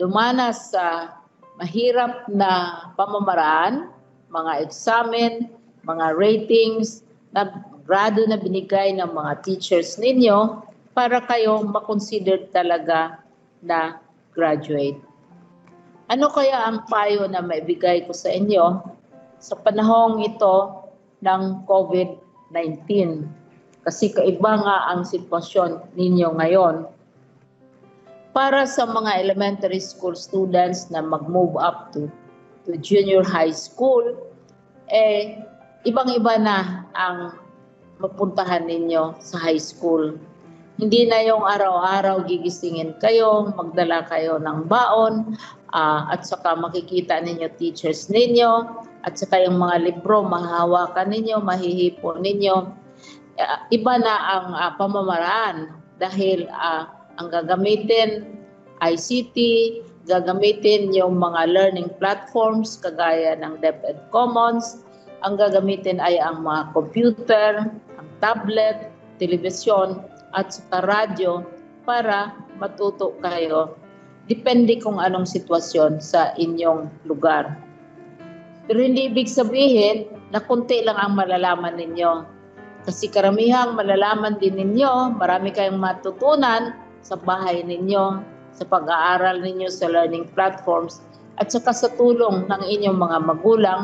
dumanas sa mahirap na pamamaraan, mga examen, mga ratings, na grado na binigay ng mga teachers ninyo, para kayo makonsider talaga na graduate. Ano kaya ang payo na maibigay ko sa inyo sa panahong ito ng COVID-19? Kasi kaiba nga ang sitwasyon ninyo ngayon. Para sa mga elementary school students na mag-move up to junior high school, ibang-iba na ang mapuntahan ninyo sa high school. Hindi na yung araw-araw gigisingin kayo, magdala kayo ng baon, at saka makikita ninyo teachers ninyo, at saka yung mga libro mahahawakan ninyo, mahihipo ninyo. Iba na ang pamamaraan dahil ang gagamitin ICT, gagamitin yung mga learning platforms kagaya ng DepEd Commons, ang gagamitin ay ang mga computer, ang tablet, telebisyon, at saka radyo para matuto kayo. Depende kung anong sitwasyon sa inyong lugar. Pero hindi ibig sabihin na konti lang ang malalaman ninyo. Kasi karamihang malalaman din ninyo, marami kayong matutunan sa bahay ninyo, sa pag-aaral ninyo sa learning platforms, at saka sa tulong ng inyong mga magulang,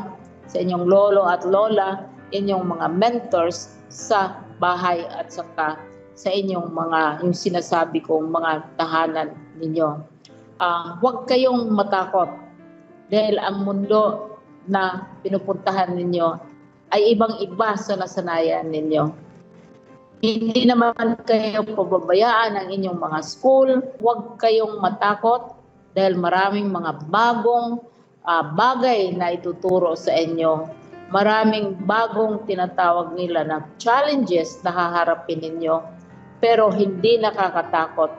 sa inyong lolo at lola, inyong mga mentors sa bahay at saka sa inyong mga, yung sinasabi kong mga tahanan ninyo. Huwag kayong matakot dahil ang mundo na pinupuntahan ninyo ay ibang-iba sa nasanayan ninyo. Hindi naman kayo pababayaan ng inyong mga school. Huwag kayong matakot dahil maraming mga bagong bagay na ituturo sa inyo. Maraming bagong tinatawag nila na challenges na haharapin ninyo. Pero hindi nakakatakot.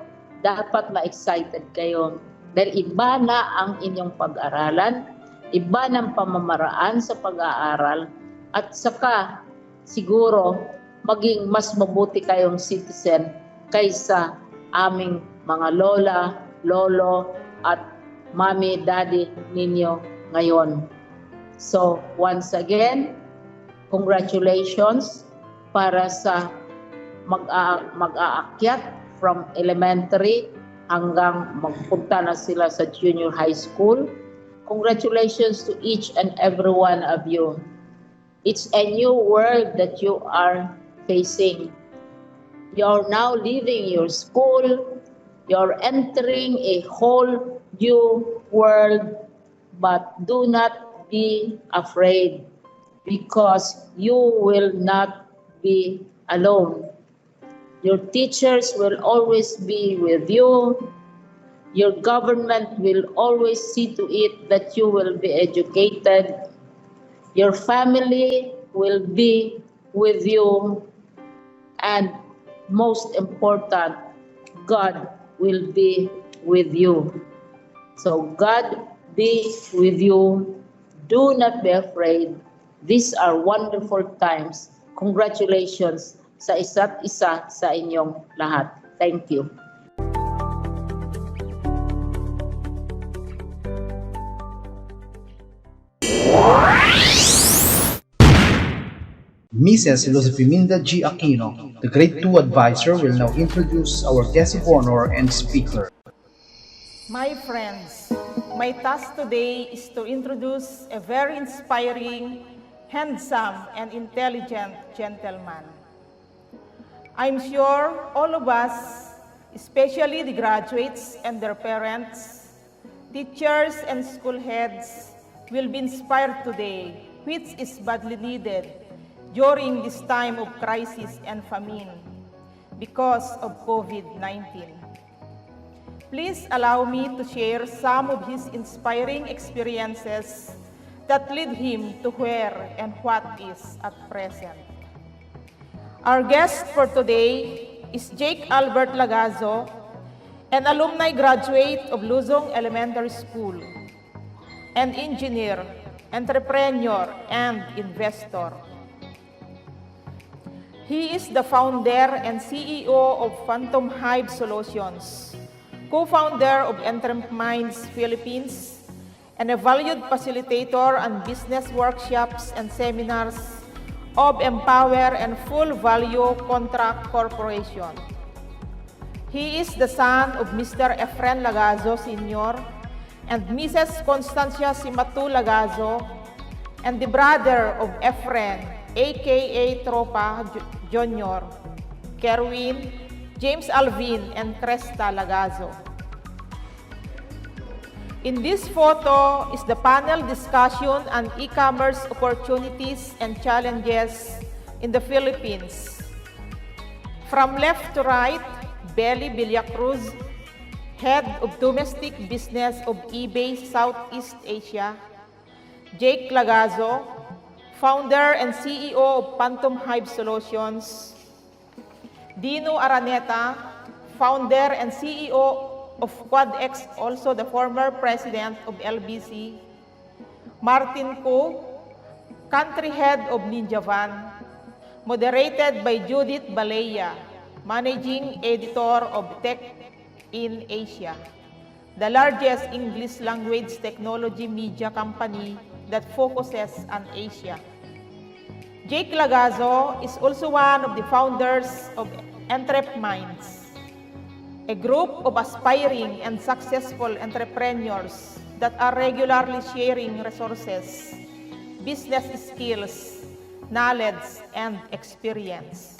Dapat ma-excited kayo dahil iba na ang inyong pag-aralan, iba ng pamamaraan sa pag-aaral, at saka siguro maging mas mabuti kayong citizen kaysa aming mga lola, lolo, at mami, daddy ninyo ngayon. So, once again, congratulations para sa mag-aakyat from elementary hanggang magpunta na sila sa junior high school. Congratulations to each and every one of you. It's a new world that you are facing. You're now leaving your school. You're entering a whole new world, but do not be afraid because you will not be alone. Your teachers will always be with you. Your government will always see to it that you will be educated. Your family will be with you. And most important, God will be with you. So God be with you. Do not be afraid. These are wonderful times. Congratulations sa isa't isa sa inyong lahat. Thank you. Mrs. Josefiminda G. Aquino, the Grade 2 advisor, will now introduce our guest of honor and speaker. My friends, my task today is to introduce a very inspiring, handsome, and intelligent gentleman. I'm sure all of us, especially the graduates and their parents, teachers and school heads, will be inspired today, which is badly needed during this time of crisis and famine because of COVID-19. Please allow me to share some of his inspiring experiences that lead him to where and what is at present. Our guest for today is Jake Albert Lagazo, an alumni graduate of Luzong Elementary School, an engineer, entrepreneur, and investor. He is the founder and CEO of Phantom Hive Solutions, co-founder of Entreminds Philippines, and a valued facilitator on business workshops and seminars of Empower and Full Value Contract Corporation. He is the son of Mr. Efren Lagazo Sr. and Mrs. Constancia Simatu Lagazo, and the brother of Efren, aka Tropa Jr., Kerwin, James Alvin, and Cresta Lagazo. In this photo is the panel discussion on e-commerce opportunities and challenges in the Philippines. From left to right, Belly Villacruz, Head of Domestic Business of eBay Southeast Asia; Jake Lagazo, Founder and CEO of Phantom Hive Solutions; Dino Araneta, Founder and CEO of QuadX, also the former President of LBC; Martin Ko, Country Head of Ninja Van, moderated by Judith Balea, Managing Editor of Tech in Asia, the largest English language technology media company that focuses on Asia. Jake Lagazo is also one of the founders of Entrep Minds, a group of aspiring and successful entrepreneurs that are regularly sharing resources, business skills, knowledge, and experience.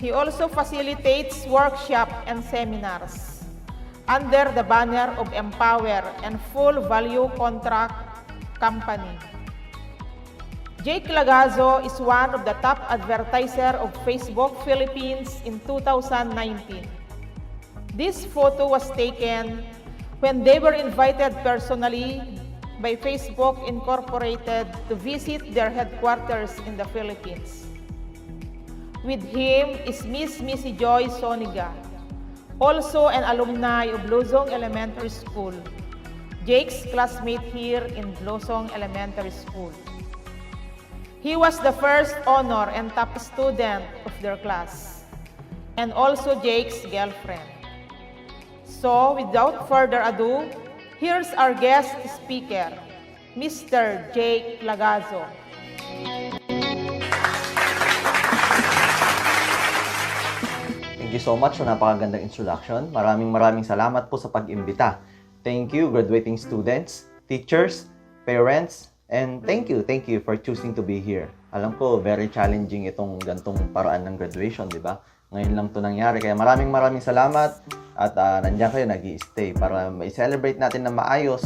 He also facilitates workshops and seminars under the banner of Empower and Full Value Contract Company. Jake Lagazo is one of the top advertisers of Facebook Philippines in 2019. This photo was taken when they were invited personally by Facebook Incorporated to visit their headquarters in the Philippines. With him is Miss Missy Joy Soniga, also an alumni of Luzong Elementary School, Jake's classmate here in Luzong Elementary School. He was the first honor and top student of their class, and also Jake's girlfriend. So, without further ado, here's our guest speaker, Mr. Jake Lagazo. Thank you so much sa napakagandang introduction. Maraming salamat po sa pag-imbita. Thank you, graduating students, teachers, parents, and thank you for choosing to be here. Alam ko, very challenging itong gantong paraan ng graduation, di ba? Ngayon lang to nangyari. Kaya maraming salamat at nandiyan kayo nag-i-stay para ma-celebrate natin na maayos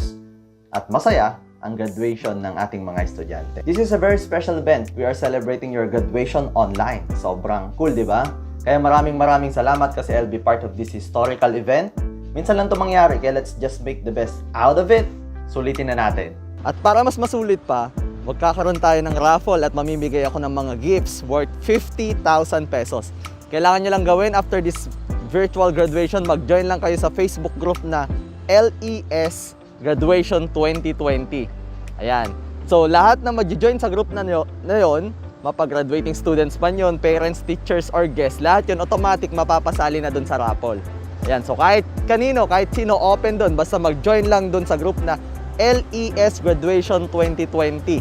at masaya ang graduation ng ating mga estudyante. This is a very special event. We are celebrating your graduation online. Sobrang cool, di ba? Kaya maraming salamat kasi I'll be part of this historical event. Minsan lang ito mangyari, kaya let's just make the best out of it. Sulitin na natin. At para mas masulit pa, magkakaroon tayo ng raffle at mamimigay ako ng mga gifts worth 50,000 pesos. Kailangan nyo lang gawin after this virtual graduation, mag-join lang kayo sa Facebook group na LES Graduation 2020. Ayan. So, lahat na mag-join sa group na yon, mapag-graduating students man yun, parents, teachers, or guests, lahat yun automatic mapapasali na dun sa raffle. Ayan. So, kahit kanino, kahit sino open dun, basta mag-join lang dun sa group na LES Graduation 2020.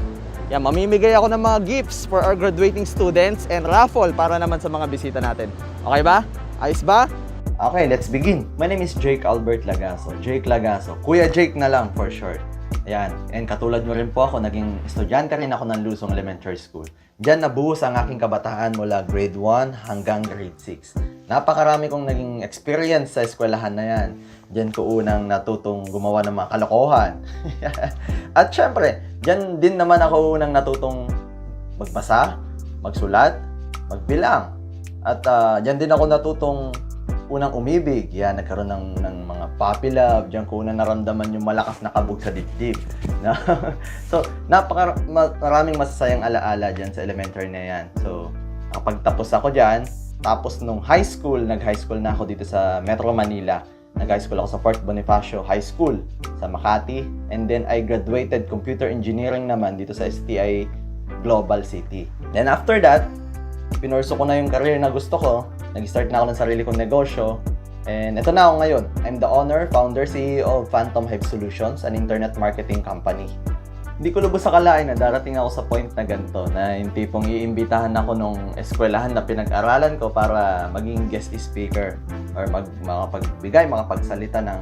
Yan, mamimigay ako ng mga gifts for our graduating students and raffle para naman sa mga bisita natin. Okay ba? Ayos ba? Okay, let's begin. My name is Jake Albert Lagazo. Jake Lagazo. Kuya Jake na lang for short. Ayan. And katulad nyo rin po ako, naging estudyante rin ako ng Luzong Elementary School. Diyan nabuhos ang aking kabataan mula grade 1 hanggang grade 6. Napakarami kong naging experience sa eskwelahan na yan. Diyan ko unang natutong gumawa ng mga kalokohan. At syempre, diyan din naman ako unang natutong magbasa, magsulat, magbilang. At diyan din ako natutong unang umibig. Yan, nagkaroon ng mga puppy love. Diyan ko unang naramdaman yung malakas na kabog sa dibdib. So, maraming masasayang alaala diyan sa elementary na yan. So, pagtapos ako diyan, tapos nung high school, nag-high school na ako dito sa Metro Manila. Nag-high school ako sa Fort Bonifacio High School sa Makati. And then I graduated computer engineering naman dito sa STI Global City. Then after that, pinurso ko na yung career na gusto ko. Nag-start na ako ng sarili kong negosyo. And ito na ako ngayon. I'm the owner, founder, CEO of Phantom Hive Solutions, an internet marketing company. Hindi ko lubos akalain na darating ako sa point na ganito, na yung tipong iimbitahan ako nung eskwelahan na pinag-aralan ko para maging guest speaker or makapagsalita ng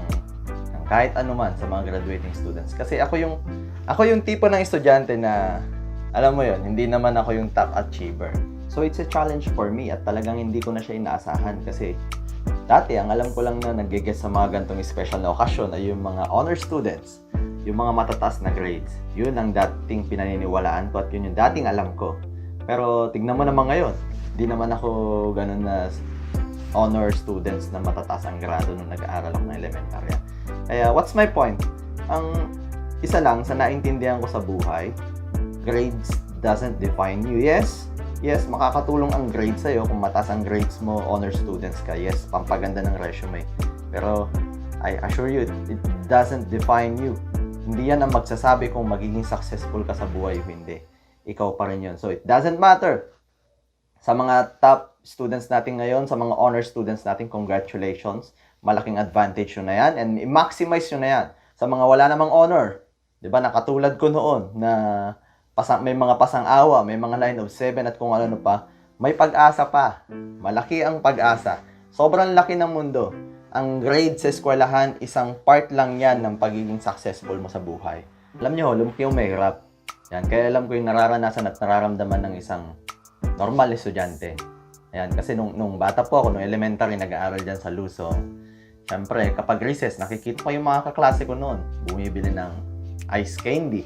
kahit ano man sa mga graduating students. Kasi ako yung tipo ng estudyante na, alam mo yon, hindi naman ako yung top achiever. So it's a challenge for me at talagang hindi ko na siya inaasahan kasi dati ang alam ko lang na nag-guest sa mga gantong special na okasyon ay yung mga honor students, yung mga matataas na grades. Yun ang dating pinaniniwalaan ko at yun yung dating alam ko. Pero tignan mo naman ngayon, di naman ako ganun na honor students na matataas ang grado nung nag-aaral ako ng elementarya. Kaya what's my point? Ang isa lang sa naintindihan ko sa buhay, grades doesn't define you. Yes, makakatulong ang grades sa'yo kung mataas ang grades mo, honor students ka. Yes, pampaganda ng resume. Pero I assure you, it doesn't define you. Hindi yan ang magsasabi kung magiging successful ka sa buhay o hindi. Ikaw pa rin yun. So it doesn't matter. Sa mga top students natin ngayon, sa mga honor students natin, congratulations. Malaking advantage yun na yan and i-maximize yun na yan. Sa mga wala namang honor, di ba, nakatulad ko noon na may mga pasang-awa, may mga line of 7 at kung ano pa, may pag-asa pa. Malaki ang pag-asa. Sobrang laki ng mundo. Ang grade sa eskwelahan, isang part lang yan ng pagiging successful mo sa buhay. Alam nyo, lumaki yung mahirap. Yan, kaya alam ko yung nararanasan at nararamdaman ng isang normal estudyante. Ayan, kasi nung bata po ako, nung elementary, nag-aaral dyan sa Luzong. Siyempre, kapag recess, nakikita ko yung mga kaklase ko noon. Bumibili ng ice candy.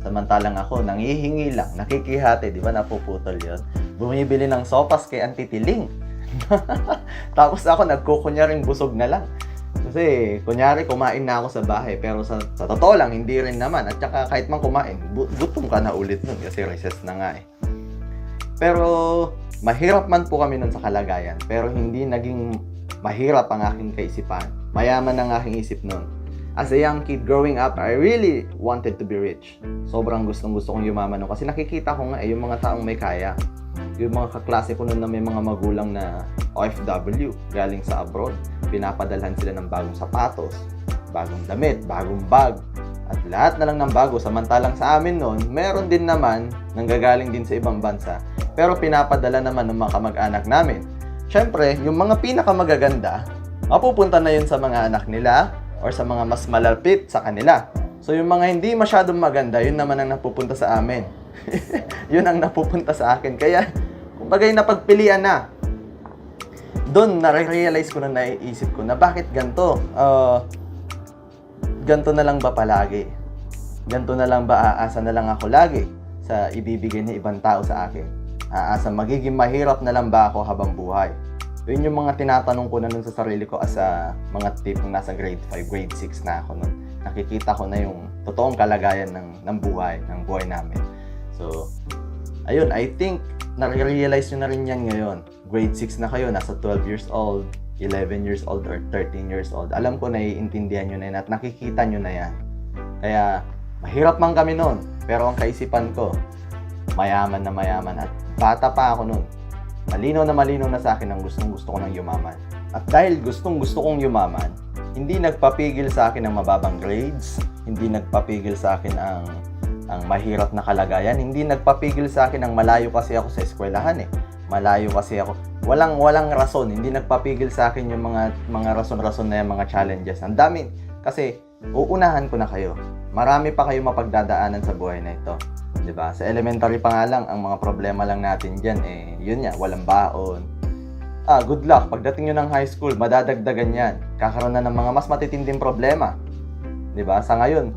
Samantalang ako, nangihingi lang, nakikihati, di ba, napuputol yun. Bumibili ng sopas kay Auntie Tiling. Tapos ako, nagkukunyaring busog na lang. Kasi, kunyari, kumain na ako sa bahay. Pero sa totoo lang, hindi rin naman. At saka, kahit man kumain, gutom ka na ulit nun. Kasi recess na nga eh. Pero, mahirap man po kami nun sa kalagayan. Pero hindi naging mahirap ang aking kaisipan. Mayaman ang aking isip nun. As a young kid growing up, I really wanted to be rich. Sobrang gustong-gusto kong yumaman nun. Kasi nakikita ko nga yung mga taong may kaya. Yung mga kaklase ko nun na may mga magulang na OFW galing sa abroad. Pinapadalhan sila ng bagong sapatos, bagong damit, bagong bag, at lahat na lang ng bago. Samantalang sa amin noon, meron din naman nanggagaling din sa ibang bansa. Pero pinapadala naman ng mga kamag-anak namin. Siyempre, yung mga pinakamagaganda, mapupunta na yun sa mga anak nila or sa mga mas malalapit sa kanila. So yung mga hindi masyadong maganda, yun naman ang napupunta sa amin. Yun ang napupunta sa akin. Kaya, kumbaga napagpilian na. Doon, nare-realize ko na naiisip ko na bakit ganito? Ganito na lang ba palagi? Ganito na lang ba aasa na lang ako lagi sa ibibigay ng ibang tao sa akin? Aasa magiging mahirap na lang ba ako habang buhay? Yun yung mga tinatanong ko na nun sa sarili ko as a mga tipong nasa grade 5, grade 6 na ako nun. Nakikita ko na yung totoong kalagayan ng buhay namin. So, ayun, I think nare-realize nyo na rin yan ngayon. Grade 6 na kayo, nasa 12 years old, 11 years old, or 13 years old. Alam ko, naiintindihan nyo na yan at nakikita nyo na yan. Kaya, mahirap man kami nun, pero ang kaisipan ko, mayaman na mayaman at bata pa ako nun. Malinaw na sa akin ang gustong-gusto ko ng yumaman. At dahil gustong-gusto kong yumaman, hindi nagpapigil sa akin ang mababang grades, hindi nagpapigil sa akin ang mahirap na kalagayan, hindi nagpapigil sa akin ang malayo kasi ako sa eskwelahan eh. Malayo kasi ako. Walang rason, hindi nagpapigil sa akin yung mga rason-rason na yung mga challenges. Ang dami kasi uunahan ko na kayo. Marami pa kayo mapagdadaanan sa buhay na ito. 'Di ba? Sa elementary pa nga lang, ang mga problema lang natin diyan eh, yun nga, walang baon. Good luck. Pagdating nyo ng high school, madadagdagan yan. Kakaroon na ng mga mas matitinding problema. 'Di ba? Sa ngayon,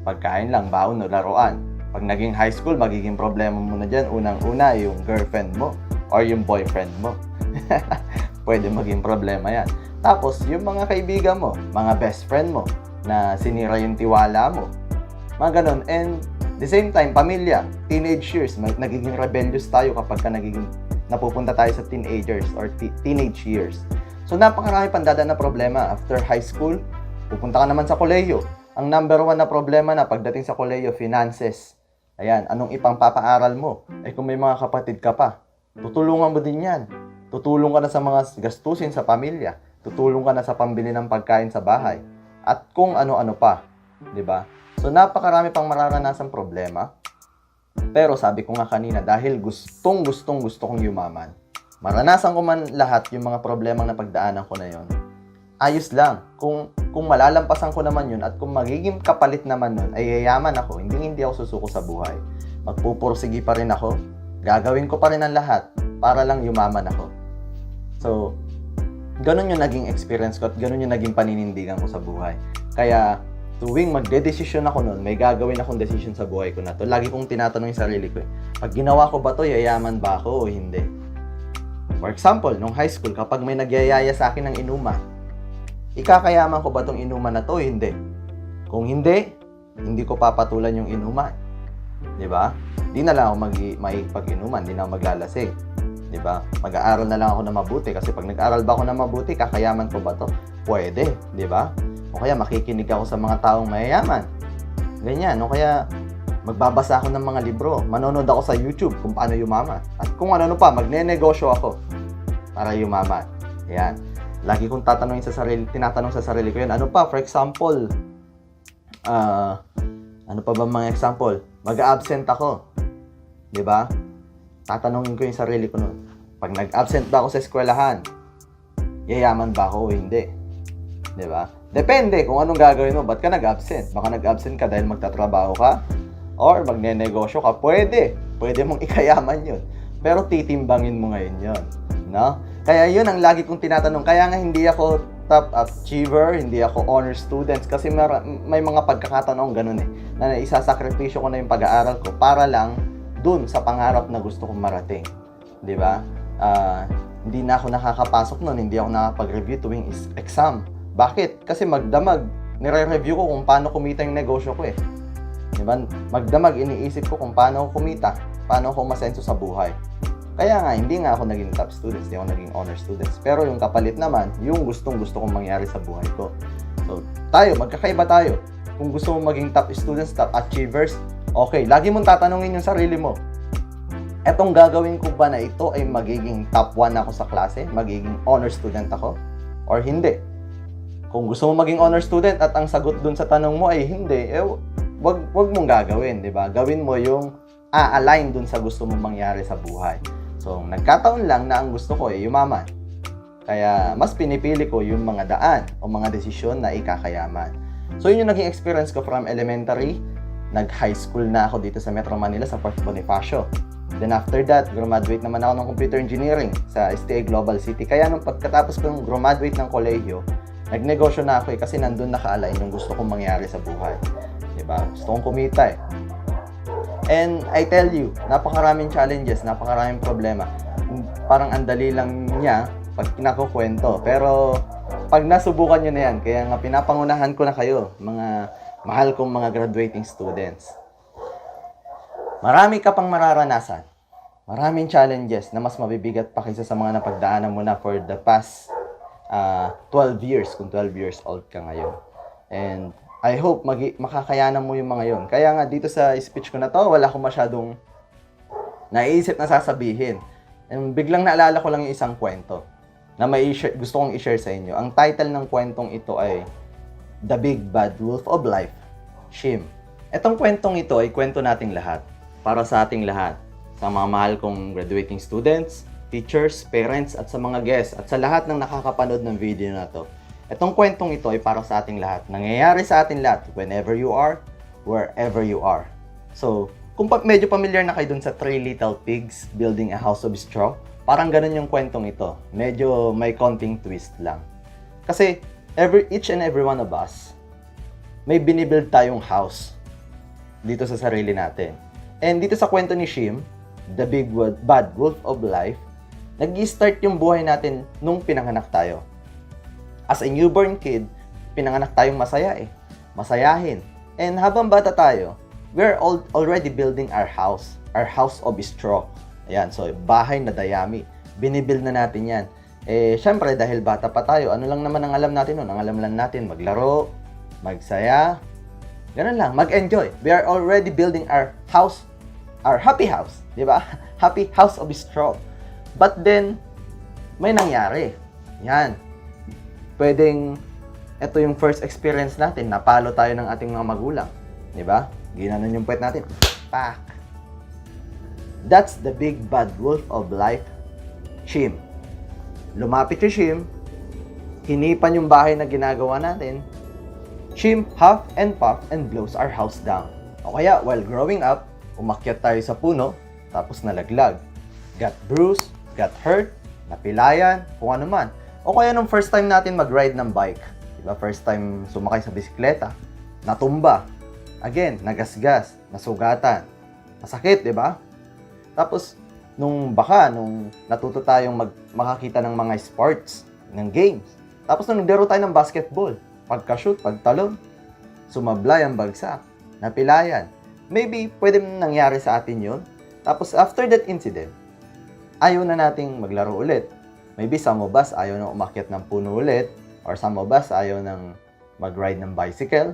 pagkain lang, baon o laruan. Pag naging high school, magiging problema mo na dyan. Unang-una, yung girlfriend mo or yung boyfriend mo. Pwede maging problema yan. Tapos, yung mga kaibigan mo, mga best friend mo, na sinira yung tiwala mo. Mga ganun. And the same time, pamilya, teenage years, nagiging rebellious tayo kapag napupunta tayo sa teenagers or teenage years. So, napakarami pang dadaan na problema. After high school, pupunta ka naman sa kolehiyo. Ang number 1 na problema na pagdating sa kolehiyo, finances. Ayan, anong ipangpapaaral mo? Eh kung may mga kapatid ka pa, tutulungan mo din yan. Tutulong ka na sa mga gastusin sa pamilya. Tutulong ka na sa pambili ng pagkain sa bahay. At kung ano-ano pa. 'Di ba? So, napakarami pang mararanasan problema. Pero sabi ko nga kanina, dahil gusto kong yumaman, maranasan ko man lahat yung mga problemang napagdaanan ko na yon, ayos lang. Kung malalampasan ko naman yun at kung magiging kapalit naman nun ay yayaman ako, hindi ako susuko sa buhay. Magpupursigi pa rin ako, gagawin ko pa rin ang lahat para lang yumaman ako. So, ganun yung naging experience ko at ganun yung naging paninindigan ko sa buhay. Kaya, tuwing magde-desisyon ako nun, may gagawin akong desisyon sa buhay ko na to. Lagi kong tinatanong yung sarili ko, pag ginawa ko ba to, yayaman ba ako o hindi? For example, nung high school, kapag may nagyayaya sa akin ng inuman, ikakayaman ko ba tong inuman na to o hindi? Kung hindi ko papatulan yung inuman. Diba? Di na lang ako makipag-inuman, di na ako maglalasing. Diba? Mag-aaral na lang ako na mabuti kasi pag nag-aaral ba ako na mabuti, kakayaman ko ba to? Pwede, diba? O kaya makikinig ako sa mga taong mayayaman. Ganyan. O kaya magbabasa ako ng mga libro, manonood ako sa YouTube kung paano yumaman. At kung ano pa, magne-negosyo ako para yumaman. Ayan. Lagi kong tinatanong sa sarili ko yun. Ano pa? For example, ano pa ba mga example? Mag-absent ako. Diba? Tatanungin ko yung sarili ko nun. Pag nag-absent ba ako sa eskwelahan, yayaman ba ako o hindi? Diba? Depende kung anong gagawin mo. Ba't ka nag-absent? Baka nag-absent ka dahil magtatrabaho ka or magne-negosyo ka. Pwede mong ikayaman yun. Pero titimbangin mo ngayon yun. No? Kaya yun ang lagi kong tinatanong. Kaya nga hindi ako top achiever, hindi ako honor students kasi may mga pagkakataon ganun na isasakripisyo ko na yung pag-aaral ko para lang dun sa pangarap na gusto kong marating. Di ba? Hindi na ako nakakapasok nun, hindi ako nakapag-review tuwing exam. Bakit? Kasi magdamag, nire-review ko kung paano kumita yung negosyo ko Di ba? Magdamag, iniisip ko kung paano ako kumita, paano ako masenso sa buhay. Kaya nga, hindi nga ako naging top students, hindi ako naging honor students. Pero yung kapalit naman, yung gusto kong mangyari sa buhay ko. So, magkakaiba tayo. Kung gusto mong maging top students, top achievers, okay, lagi mong tatanungin yung sarili mo. Etong gagawin ko ba na ito ay magiging top 1 ako sa klase? Magiging honor student ako? Or hindi? Kung gusto mong maging honor student at ang sagot dun sa tanong mo ay hindi, wag mong gagawin, di ba? Gawin mo yung align dun sa gusto mong mangyari sa buhay. So, nagkataon lang na ang gusto ko ay yumaman. Kaya, mas pinipili ko yung mga daan o mga desisyon na ikakayaman. So, yun yung naging experience ko from elementary. Nag-high school na ako dito sa Metro Manila sa Fort Bonifacio. Then after that, graduate naman ako ng computer engineering sa STA Global City. Kaya nung pagkatapos kong graduate ng kolehiyo, nagnegosyo na ako kasi nandun naka-align yung gusto kong mangyari sa buhay. Diba? Gusto kong kumita And I tell you, napakaraming challenges, napakaraming problema. Parang andali lang niya pag kinakukwento. Pero pag nasubukan nyo na yan, kaya nga pinapangunahan ko na kayo, mga mahal kong mga graduating students. Marami ka pang mararanasan. Maraming challenges na mas mabibigat pa kaysa sa mga napagdaanan mo na for the past 12 years, kung 12 years old ka ngayon. And I hope makakayanan mo yung mga yon. Kaya nga dito sa speech ko na to, wala akong masyadong naiisip na sasabihin. And biglang naalala ko lang yung isang kwento na gusto kong i-share sa inyo. Ang title ng kwentong ito ay The Big Bad Wolf of Life, Shim. Etong kwentong ito ay kwento nating lahat. Para sa ating lahat. Sa mga mahal kong graduating students, teachers, parents, at sa mga guests, at sa lahat ng nakakapanood ng video na to. Etong kwentong ito ay para sa ating lahat. Nangyayari sa ating lahat whenever you are, wherever you are. So, kung medyo familiar na kayo dun sa Three Little Pigs Building a House of Straw, parang ganun yung kwentong ito. Medyo may konting twist lang. Kasi, each and every one of us, may binibuild tayong house dito sa sarili natin. And dito sa kwento ni Shim, The Big Bad Wolf of Life, nag-start yung buhay natin nung pinanganak tayo. As a newborn kid, pinanganak tayong masayahin. And habang bata tayo, we're already building our house of straw. Ayan, so bahay na dayami. Binibuild na natin yan. Syempre, dahil bata pa tayo, ano lang naman ang alam natin nun? Ang alam lang natin, maglaro, magsaya, ganun lang, mag-enjoy. We are already building our house, our happy house, di ba? Happy house of straw. But then, may nangyari. Yan. Pwedeng, ito yung first experience natin, napalo tayo ng ating mga magulang. Diba? Ginanon yung puwet natin. Pak! That's the big bad wolf of life, Shim. Lumapit si Shim, hinipan yung bahay na ginagawa natin. Shim huff and puff and blows our house down. O kaya, while growing up, umakyat tayo sa puno, tapos nalaglag. Got bruised, got hurt, napilayan, kung ano man. O kaya nung first time natin mag-ride ng bike, diba, first time sumakay sa bisikleta, natumba. Again, nagasgas, nasugatan. Masakit, diba? Tapos, nung natuto tayong makakita ng mga sports, ng games. Tapos nung naglaro tayo ng basketball, pagka-shoot, pagtalon, sumablay ang bagsak, napilayan. Maybe, pwede nangyari sa atin yun. Tapos, after that incident, ayaw na nating maglaro ulit. Maybe some of us ayaw na umakyat ng puno ulit, or some of us ayaw nang mag-ride ng bicycle,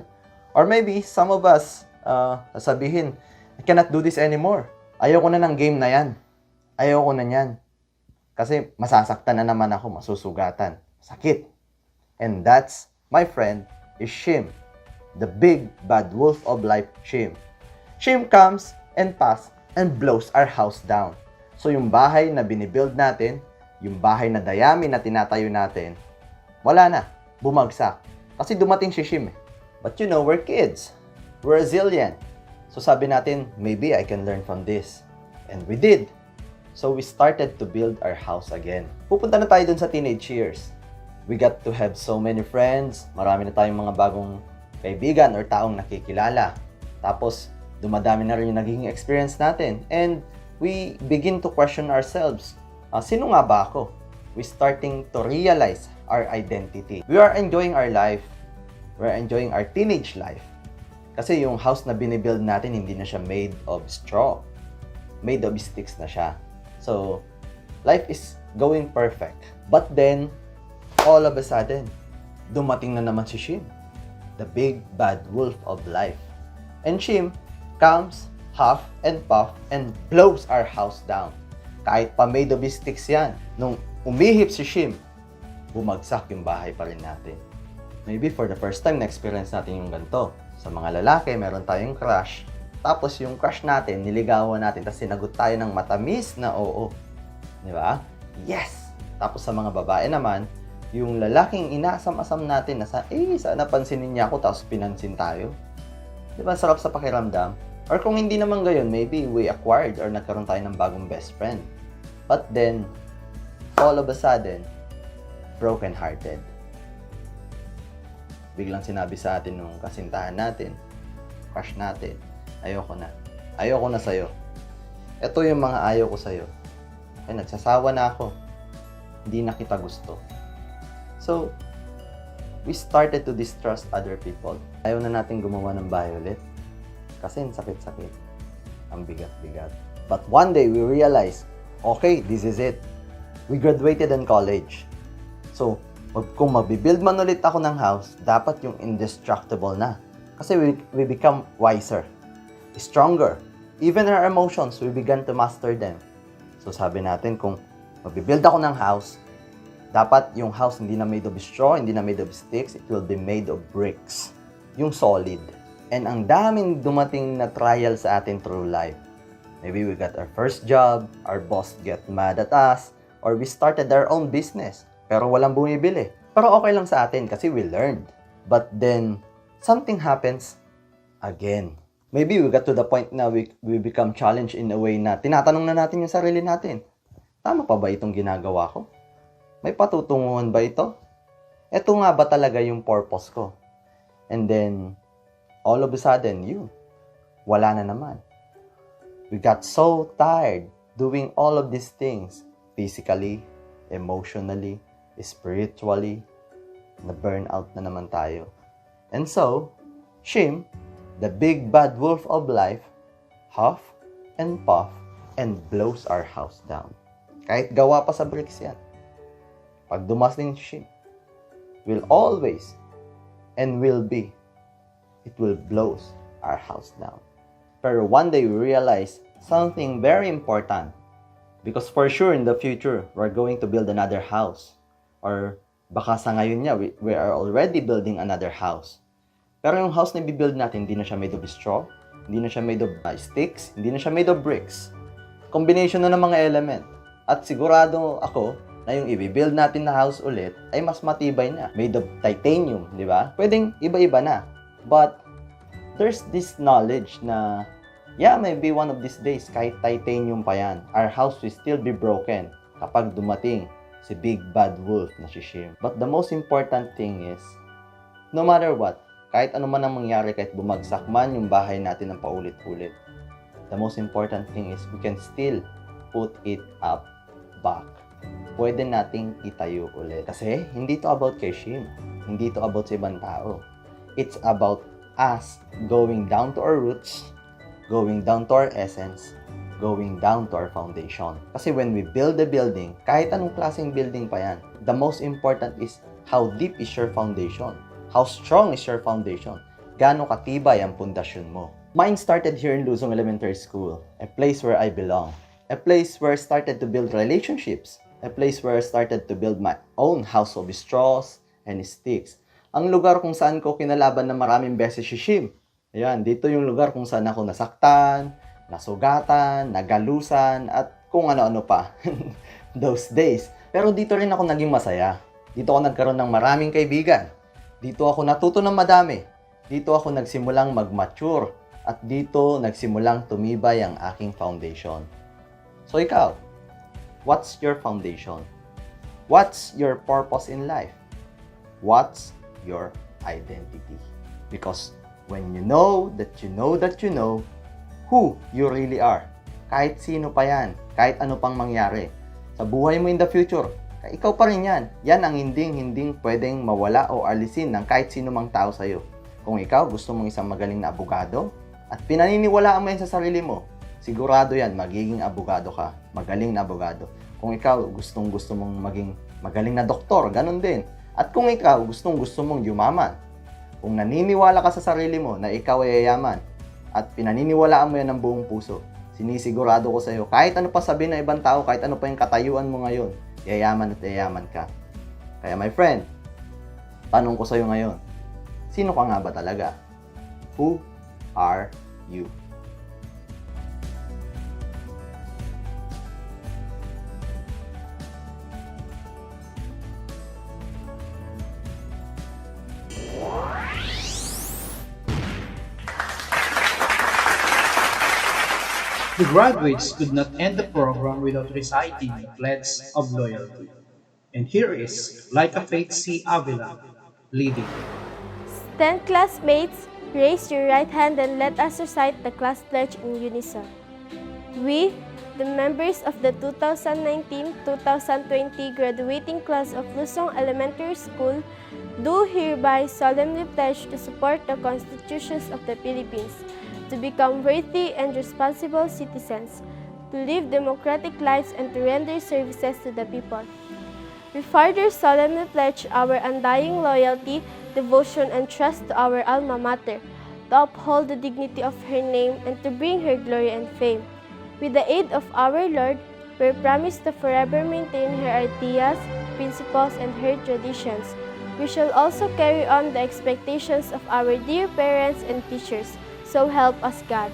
or maybe some of us sasabihin, I cannot do this anymore. Ayaw ko na ng game na yan. Ayaw ko na yan. Kasi masasaktan na naman ako, masusugatan. Sakit. And that's, my friend, is Shim. The big bad wolf of life, Shim. Shim comes and passes and blows our house down. So yung bahay na binibuild natin, yung bahay na dayami na tinatayo natin, wala na, bumagsak. Kasi dumating si Shim. But you know, we're kids. We're resilient. So sabi natin, maybe I can learn from this. And we did. So we started to build our house again. Pupunta na tayo dun sa teenage years. We got to have so many friends. Marami na tayong mga bagong kaibigan or taong nakikilala. Tapos, dumadami na rin yung naging experience natin. And we begin to question ourselves. Sino nga ba ako? We starting to realize our identity. We are enjoying our life. We're enjoying our teenage life. Kasi yung house na binibuild natin, hindi na siya made of straw. Made of sticks na siya. So, life is going perfect. But then, all of a sudden, dumating na naman si Shim. The big bad wolf of life. And Shim comes, huff and puff, and blows our house down. Kahit pa made of sticks yan, nung umihip si Shim, bumagsak yung bahay pa rin natin. Maybe for the first time na-experience natin yung ganito. Sa mga lalaki, meron tayong crush. Tapos yung crush natin, niligawan natin, tapos sinagot tayo ng matamis na oo. Di ba? Yes! Tapos sa mga babae naman, yung lalaking inasam-asam natin na sana pansinin niya ako, tapos pinansin tayo. Di ba? Sarap sa pakiramdam. Or kung hindi naman gayon, maybe we acquired or nagkaroon tayo ng bagong best friend. But then, all of a sudden, broken-hearted. Biglang sinabi sa atin nung kasintahan natin, crush natin, ayoko na. Ayoko na sa'yo. Ito yung mga ayaw ko sa'yo. Ay, nagsasawa na ako. Hindi na kita gusto. So, we started to distrust other people. Ayaw na natin gumawa ng bahay ulit. Kasi sakit-sakit. Ang bigat-bigat. But one day, we realized, okay, this is it. We graduated in college. So, kung magbibuild man ulit ako ng house, dapat yung indestructible na. Kasi we become wiser, stronger. Even our emotions, we began to master them. So sabi natin, kung magbibuild ako ng house, dapat yung house hindi na made of straw, hindi na made of sticks, it will be made of bricks. Yung solid. And ang daming dumating na trial sa atin through life. Maybe we got our first job, our boss get mad at us, or we started our own business. Pero walang bumibili. Pero okay lang sa atin kasi we learned. But then, something happens again. Maybe we got to the point na we become challenged in a way na tinatanong na natin yung sarili natin. Tama pa ba itong ginagawa ko? May patutunguhan ba ito? Ito nga ba talaga yung purpose ko? And then, all of a sudden, wala na naman. We got so tired doing all of these things. Physically, emotionally, spiritually, na burnout na naman tayo. And so, Shim, the big bad wolf of life, huff and puff and blows our house down. Kahit gawa pa sa bricks yan. Pag dumating Shim, will always and will be, it will blows our house down. Pero one day we realize something very important. Because for sure in the future, we're going to build another house. Or baka sa ngayon niya, we are already building another house. Pero yung house na i-build natin, hindi na siya made of straw, hindi na siya made of sticks, hindi na siya made of bricks. Combination na ng mga element. At sigurado ako na yung i-build natin na house ulit ay mas matibay na. Made of titanium, di ba? Pwedeng iba-iba na. But there's this knowledge na maybe one of these days, kahit titanium pa yan, our house will still be broken kapag dumating si Big Bad Wolf na si Shim. But the most important thing is, no matter what, kahit ano man ang mangyari, kahit bumagsak man yung bahay natin ng paulit-ulit, the most important thing is we can still put it up back. Pwede nating itayo ulit. Kasi hindi to about kay Shim. Hindi to about sa ibang tao. It's about us going down to our roots, going down to our essence, going down to our foundation. Kasi when we build a building, kahit anong klaseng building pa yan, the most important is how deep is your foundation? How strong is your foundation? Gaano katibay ang pundasyon mo? Mine started here in Luzong Elementary School, a place where I belong. A place where I started to build relationships. A place where I started to build my own house of straws and sticks. Ang lugar kung saan ko kinalaban na maraming beses si Shim. Ayan, dito yung lugar kung saan ako nasaktan, nasugatan, nagalusan, at kung ano-ano pa. Those days. Pero dito rin ako naging masaya. Dito ako nagkaroon ng maraming kaibigan. Dito ako natuto ng madami. Dito ako nagsimulang mag-mature. At dito nagsimulang tumibay ang aking foundation. So ikaw, what's your foundation? What's your purpose in life? What's your identity? Because when you know that you know that you know who you really are, kahit sino pa yan, kahit ano pang mangyari, sa buhay mo in the future, ikaw pa rin yan. Yan ang hindi pwedeng mawala o alisin ng kahit sino mang tao sa'yo. Kung ikaw gusto mong isang magaling na abogado, at pinaniniwalaan mo yan sa sarili mo, sigurado yan, magiging abogado ka. Magaling na abogado. Kung ikaw gusto mong maging magaling na doktor, ganun din. At kung ikaw gusto mong yumaman, kung naniniwala ka sa sarili mo na ikaw ay yayaman, at pinaniniwalaan mo yan ng buong puso, sinisigurado ko sa iyo, kahit ano pa sabihin ng ibang tao, kahit ano pa yung katayuan mo ngayon, yayaman at yayaman ka. Kaya my friend, tanong ko sa iyo ngayon, sino ka nga ba talaga? Who are you? The graduates could not end the program without reciting the Pledge of Loyalty. And here is Like a Faith C. Avila leading. Stand, classmates, raise your right hand and let us recite the class pledge in unison. We, the members of the 2019-2020 graduating class of Luzong Elementary School, do hereby solemnly pledge to support the constitutions of the Philippines, to become worthy and responsible citizens, to live democratic lives and to render services to the people. We further solemnly pledge our undying loyalty, devotion, and trust to our alma mater, to uphold the dignity of her name and to bring her glory and fame. With the aid of our Lord, we promise to forever maintain her ideas, principles, and her traditions. We shall also carry on the expectations of our dear parents and teachers. So help us God.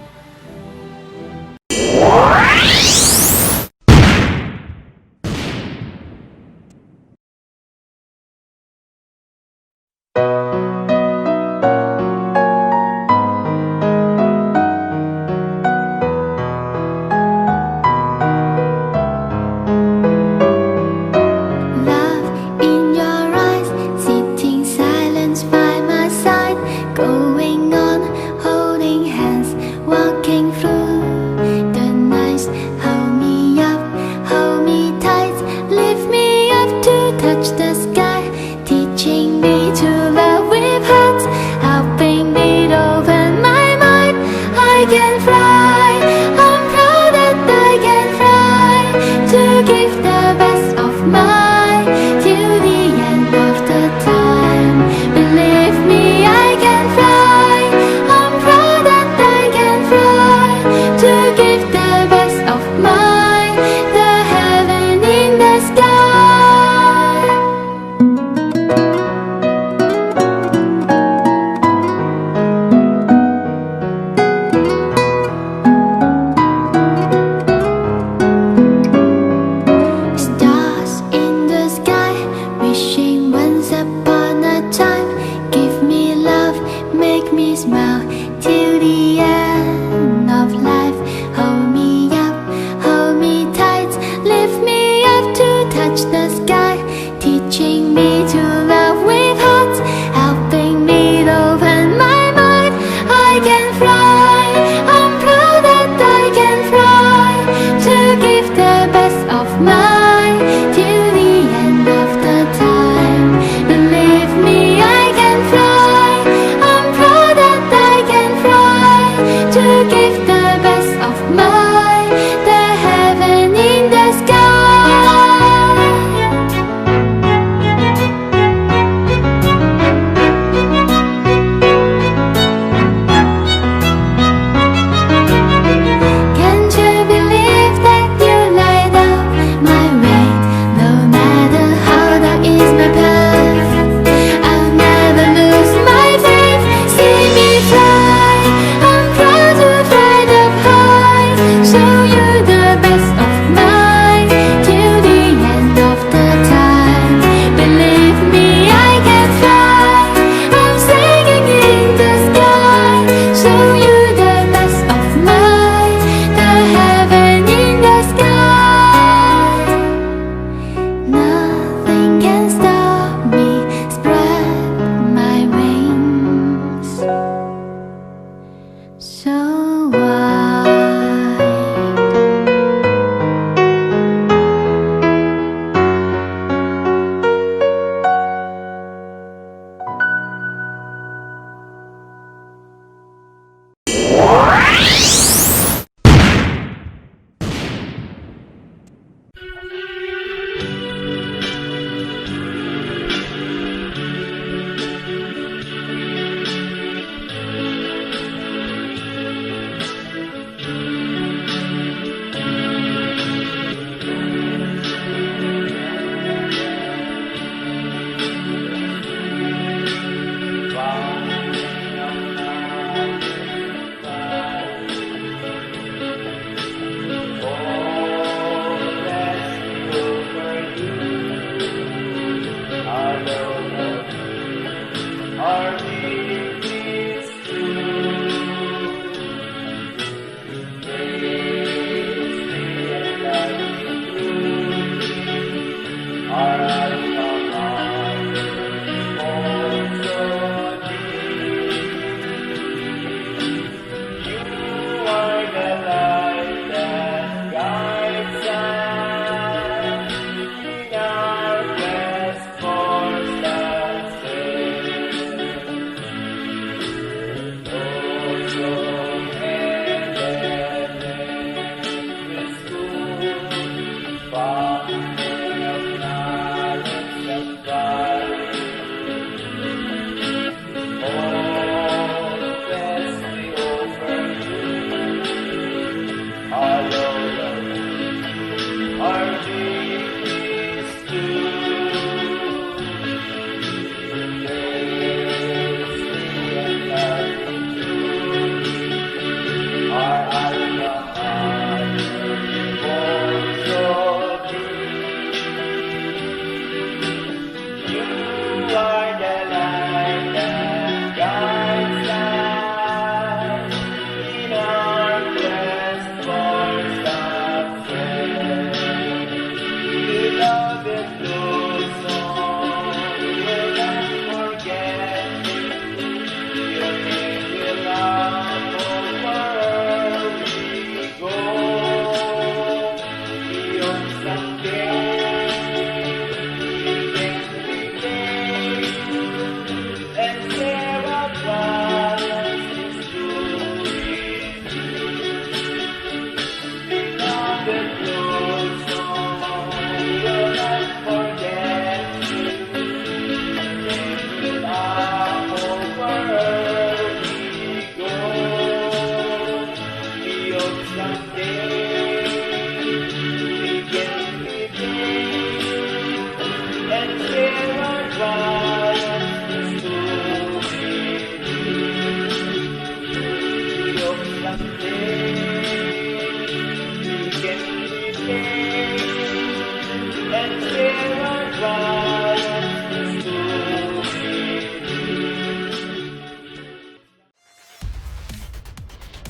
birthday